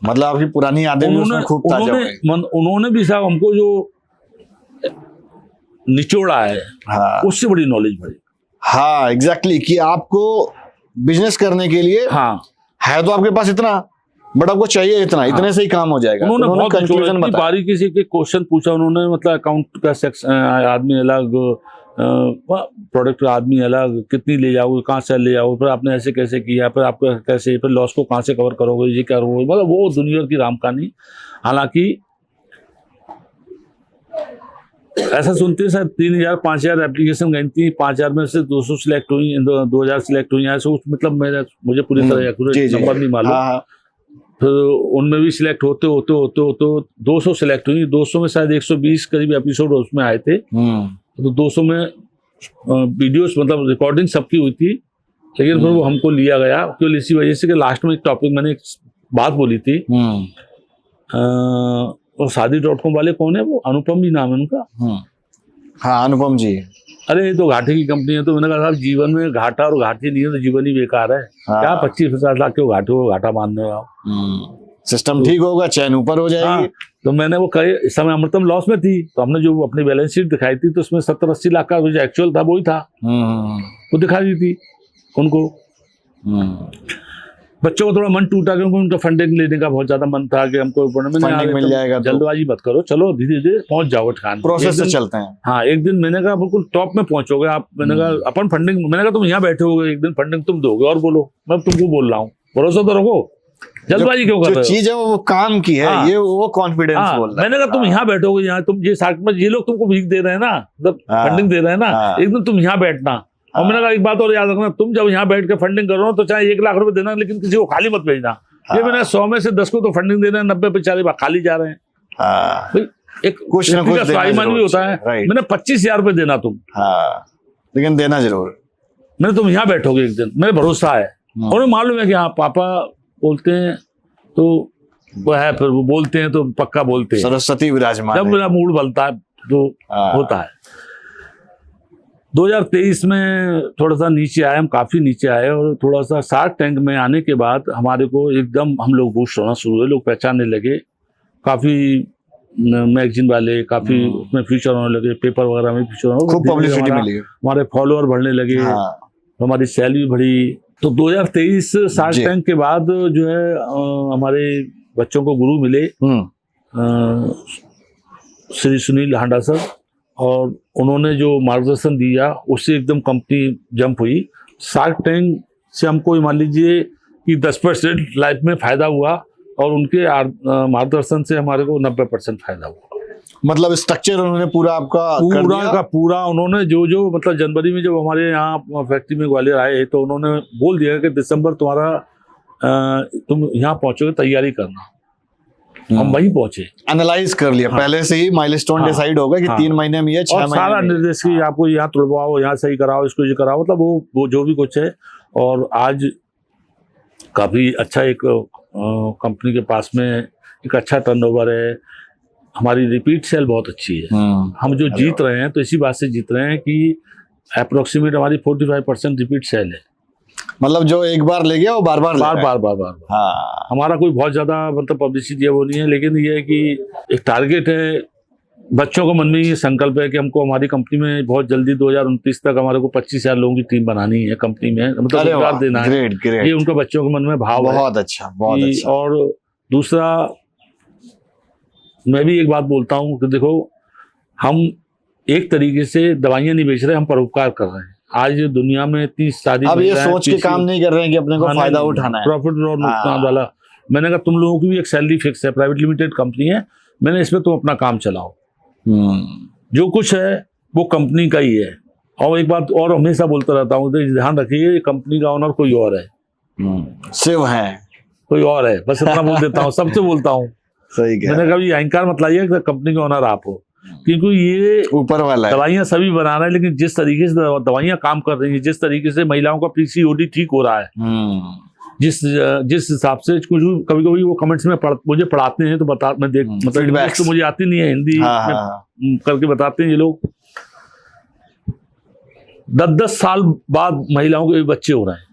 मतलब आपकी पुरानी यादें भी उसमें खूब ताजा हो गई। उन्होंने भी साहब हमको जो निचोड़ा है, उससे बड़ी नॉलेज बढ़ी। हाँ एग्जैक्टली, कि आपको बिजनेस करने के लिए है तो आपके पास इतना, बट आपको चाहिए इतना, इतने से ही काम हो जाएगा। उन्होंने बहुत कंक्लूजन बताया, बारीकी से एक क्वेश्चन पूछा उन्होंने, मतलब अकाउंट का सेक्शन आदमी अलग, प्रोडक्ट आदमी अलग, कितनी ले जाओगे, कहाँ से ले जाओगे, फिर आपने ऐसे कैसे किया, फिर आपको कैसे, फिर लॉस को कहाँ से कवर करोगे, ये करोगे, मतलब वो दुनिया की राम कहानी। हालांकि ऐसा सुनते हैं सर 3,000-5,000 एप्लीकेशन गई थी, 5,000 में से 200 सिलेक्ट हुई, 2,000 सिलेक्ट हुई, ऐसे मतलब मुझे पूरी तरह एक्यूरेट नंबर नहीं मालूम। फिर उनमें भी सिलेक्ट होते 200 सिलेक्ट हुई, 200 में शायद 120 करीब एपिसोड उसमें आए थे। तो 200 में वीडियोस मतलब रिकॉर्डिंग सबकी हुई थी, लेकिन फिर वो हमको लिया गया केवल इसी वजह से कि लास्ट में एक टॉपिक मैंने एक बात बोली थी। और शादी.com वाले कौन है, वो अनुपम भी नाम है उनका। हाँ अनुपम जी। अरे ये तो घाटे की कंपनी है। तो मैंने कहा साहब जीवन में घाटा और घाटे नहीं है तो जीवन ही बेकार है। क्या 25-50 लाख क्यों घाटे हो, घाटा मान रहे हो आप। सिस्टम ठीक होगा, चैन ऊपर हो जाएगी। हाँ, तो मैंने वो कहे, इस समय अमृतम लॉस में थी, तो हमने जो अपनी बैलेंस शीट दिखाई थी तो उसमें 70-80 लाख का जो एक्चुअल था वही था, वो दिखा दी थी उनको। बच्चों को थोड़ा मन टूटा क्योंकि उनका फंडिंग लेने का बहुत ज्यादा मन था कि हमको फंडिंग मिल जाएगा तो जल्दबाजी मत करो, चलो धीरे धीरे पहुंच जाओ ठिकाने, प्रोसेस से चलते हैं। हाँ, एक दिन मैंने कहा बिल्कुल टॉप में पहुंचोगे आप। मैंने कहा अपन फंडिंग, मैंने कहा तुम यहाँ बैठे होगे, एक दिन फंडिंग तुम दोगे और बोलो, मैं तुमको बोल रहा हूँ, भरोसा तो रखो, जल्दबाजी क्यों कर रहे हो? चीज है वो काम की है। हाँ, ये वो कॉन्फिडेंस बोल रहा है। मैंने कहा तुम यहाँ बैठोगे, यहाँ तुम ये साथ में ये लोग तुमको भीख दे रहे हैं ना, मतलब फंडिंग दे रहे हैं ना, एक दिन तुम यहाँ बैठना। और मैंने कहा एक बात और याद रखना, तुम जब यहाँ बैठ के फंडिंग करो ना तो चाहे 1 लाख रुपए देना, लेकिन किसी को खाली मत भेजना। ये मैंने 100 में से 10 को तो फंडिंग दे रहे हैं, 90 बेचारे खाली जा रहे हैं। भाई एक कुछ ना कुछ स्वाभिमान भी होता है। मैंने 25,000 रुपए देना तुम, लेकिन देना जरूर। मैंने तुम यहाँ बैठोगे एक दिन, मेरे भरोसा है। उन्हें मालूम है कि हाँ पापा बोलते हैं तो वो है, फिर वो बोलते हैं तो पक्का बोलते हैं। सरस्वती विराजमान। जब मेरा मूड बनता है तो होता है। 2023 में थोड़ा सा नीचे आए, हम काफी नीचे आए, और थोड़ा सा शार्क टैंक में आने के बाद हमारे को एकदम हम लोग बूस्ट होना शुरू हुए, लोग पहचानने लगे, काफी मैगजीन वाले काफी उसमें फीचर होने लगे, पेपर वगैरह में फीचर होने, खूब पब्लिसिटी मिली, हमारे फॉलोअर बढ़ने लगे, हमारी सैलरी बढ़ी। तो 2023 शार्क टैंक के बाद जो है हमारे बच्चों को गुरु मिले, श्री सुनील हांडा सर, और उन्होंने जो मार्गदर्शन दिया उससे एकदम कंपनी जंप हुई। शार्क टैंक से हमको मान लीजिए कि 10% लाइफ में फायदा हुआ, और उनके मार्गदर्शन से हमारे को 90% फायदा हुआ। मतलब स्ट्रक्चर उन्होंने पूरा आपका पूरा उन्होंने जो मतलब जनवरी में जब हमारे यहाँ फैक्ट्री में ग्वालियर आए तो उन्होंने बोल दिया कि दिसंबर तुम्हारा तुम यहाँ पहुंचोगे, तैयारी करना। हम वहीं पहुंचे, एनालाइज कर लिया। पहले से ही माइलस्टोन डिसाइड होगा कि 3 महीने में या 6 महीने, सारा निर्देश की आपको यहाँ तुड़वाओ, यहाँ सही कराओ, इसको ये कराओ, मतलब वो जो भी कुछ है। और आज काफी अच्छा एक कंपनी के पास में एक अच्छा टर्नओवर है, हमारी रिपीट सेल बहुत अच्छी है। हम जो जीत रहे हैं तो इसी बात से जीत रहे हैं कि अप्रोक्सीमेट हमारी 45% रिपीट सेल है। मतलब जो एक बार ले गया वो बार बार। हाँ, हमारा कोई बहुत ज्यादा मतलब पब्लिसिटी वो नहीं है, लेकिन ये है कि एक टारगेट है, बच्चों को मन में ये संकल्प है कि हमको हमारी कंपनी में बहुत जल्दी 2029 तक हमारे को 25,000 लोगों की टीम बनानी है कंपनी में, मतलब रोजगार देना है। ये उनके बच्चों के मन में भाव है। बहुत अच्छा, बहुत अच्छा। और दूसरा मैं भी एक बात बोलता हूँ कि देखो, हम एक तरीके से दवाइयां नहीं बेच रहे, हम परोपकार कर रहे हैं। आज दुनिया में इतनी सारी, अब ये सोच के काम नहीं कर रहे हैं कि अपने को फायदा उठाना है, प्रॉफिट और नुकसान वाला। मैंने कहा तुम लोगों की भी एक सैलरी फिक्स है, प्राइवेट लिमिटेड कंपनी है, मैंने इसमें तुम अपना काम चलाओ, जो कुछ है वो कंपनी का ही है। और एक बात और हमेशा बोलता रहता हूँ, ध्यान रखिए, कंपनी का ओनर कोई और है, शिव है, कोई और है, बस इतना बोल देता हूँ, सबसे बोलता हूँ। सही कह, मैंने कभी अहंकार मत लाइए कि कंपनी का ओनर आप हो, क्योंकि ये ऊपर वाला है। दवाइयां सभी बना रहे हैं, लेकिन जिस तरीके से दवाइयां काम कर रही हैं, जिस तरीके से महिलाओं का पीसीओडी ठीक हो रहा है, जिस हिसाब से कुछ कभी कभी वो कमेंट्स में मुझे पढ़ाते हैं तो बता, मैं देख मतलब तो मुझे आती नहीं है हिंदी में करके बताते हैं ये लोग। 10-10 साल बाद महिलाओं के बच्चे हो रहे हैं,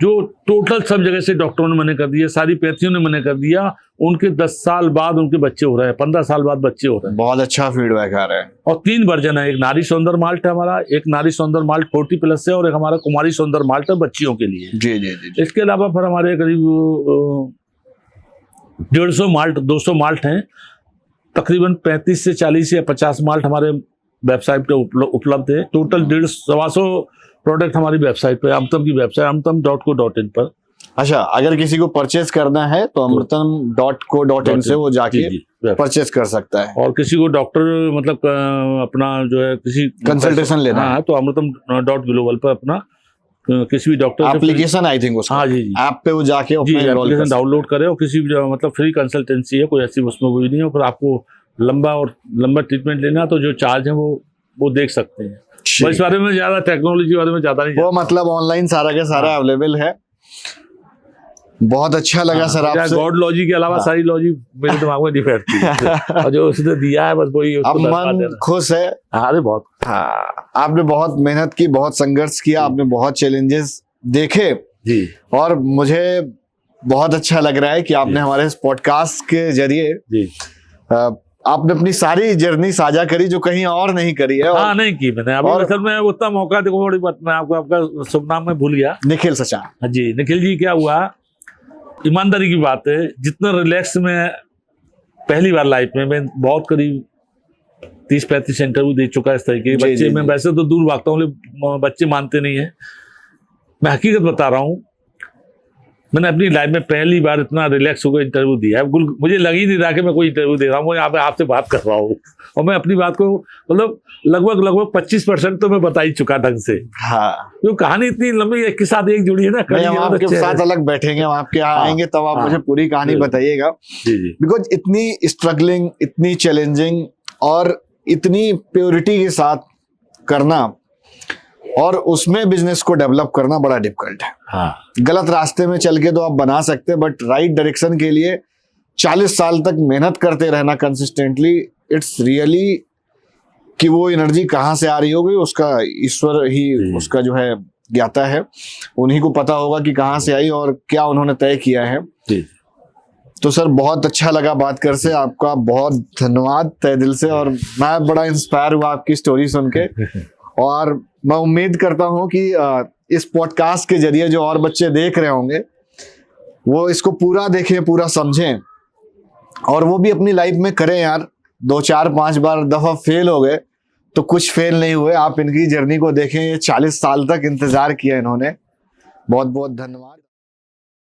जो टोटल सब जगह से डॉक्टरों ने मना कर दिया, सारी पैथियों ने मना कर दिया, उनके 10 साल बाद उनके बच्चे हो रहे हैं, 15 साल बाद बच्चे हो रहे हैं। बहुत अच्छा फीडबैक आ रहा है। और 3 वर्जन है, एक नारी सौंदर्य माल्ट है हमारा, एक नारी सौंदर्य माल्ट 40+ है, और एक हमारा कुमारी सौंदर्य माल्ट है बच्चियों के लिए। जी जी जी। इसके अलावा फिर हमारे करीब 150 माल्ट 200 माल्ट हैं, तकरीबन 35 से 40 या 50 माल्ट हमारे वेबसाइट पे उपलब्ध है। टोटल 150 प्रोडक्ट हमारी वेबसाइट पे, अमृतम की वेबसाइट amritam.co.in पर। अच्छा, अगर किसी को परचेज करना है तो amritam.co.in से वो जाके परचेज कर सकता है। और किसी को डॉक्टर मतलब अपना जो है किसी कंसल्टेशन लेना है तो amritam.global पर अपना किसी भी डॉक्टर एप्लीकेशन, आई थिंक हाँ जी ऐप पे वो जाके एप्लीकेशन डाउनलोड करे, और किसी भी मतलब फ्री कंसल्टेंसी है, कोई ऐसी उसमें कोई नहीं है। फिर आपको लंबा ट्रीटमेंट लेना तो जो चार्ज है वो देख सकते हैं। इस बारे में ज्यादा टेक्नोलॉजी बारे में ज्यादा नहीं, वो मतलब ऑनलाइन सारा के सारा अवेलेबल है। बहुत अच्छा लगा सर आपसे। गॉड लॉजी के अलावा सारी लॉजी मेरे दिमाग में नहीं बैठती, और जो उसने दिया है बस वही अब मन खुश है। अरे बहुत, आपने बहुत मेहनत की, बहुत संघर्ष किया, आपने बहुत चैलेंजेस देखे जी, और मुझे बहुत अच्छा लग रहा है कि आपने हमारे इस पॉडकास्ट के जरिए जी आपने अपनी सारी जर्नी साझा करी जो कहीं और नहीं करी है। हाँ नहीं की मैंने अभी, असल में उतना मौका देखो, बड़ी बात मैं आपको आपका शुभ नाम में भूल गया। निखिल सचा। हाँ जी निखिल जी, क्या हुआ, ईमानदारी की बात है, जितना रिलैक्स में पहली बार लाइफ में मैं बहुत करीब 30-35 इंटरव्यू दे चुका है इस तरह के। बच्चे मैं वैसे तो दूर भागता हूँ, बच्चे मानते नहीं है, मैं हकीकत बता रहा हूँ। मैंने अपनी लाइफ में पहली बार इतना रिलैक्स होकर इंटरव्यू दिया है। मुझे लग ही नहीं रहा कि मैं कोई इंटरव्यू दे रहा हूँ, यहाँ पे आपसे बात कर रहा हूँ, और मैं अपनी बात को मतलब लगभग 25% तो मैं बता ही चुका ढंग से। हाँ, जो कहानी इतनी लंबी एक के साथ एक जुड़ी है ना, हम आपके साथ अलग बैठेंगे, हम आपके यहाँ आएंगे तब आप मुझे पूरी कहानी बताइएगा। जी जी। बिकॉज इतनी स्ट्रगलिंग, इतनी चैलेंजिंग और इतनी प्योरिटी के साथ करना और उसमें बिजनेस को डेवलप करना बड़ा डिफिकल्ट है। हाँ, गलत रास्ते में चल के तो आप बना सकते हैं, बट राइट डायरेक्शन के लिए 40 साल तक मेहनत करते रहना कंसिस्टेंटली, इट्स रियली कि वो एनर्जी कहाँ से आ रही होगी उसका ईश्वर ही उसका जो है ज्ञाता है, उन्हीं को पता होगा कि कहाँ से आई और क्या उन्होंने तय किया है। तो सर बहुत अच्छा लगा बात कर से, आपका बहुत धन्यवाद तहे दिल से, और मैं बड़ा इंस्पायर हुआ आपकी स्टोरी सुन के। और मैं उम्मीद करता हूँ कि इस पॉडकास्ट के जरिए जो और बच्चे देख रहे होंगे वो इसको पूरा देखें, पूरा समझें, और वो भी अपनी लाइफ में करें यार। 2-4-5 बार दफा फेल हो गए तो कुछ फेल नहीं हुए, आप इनकी जर्नी को देखें, ये 40 साल तक इंतजार किया इन्होंने। बहुत बहुत धन्यवाद।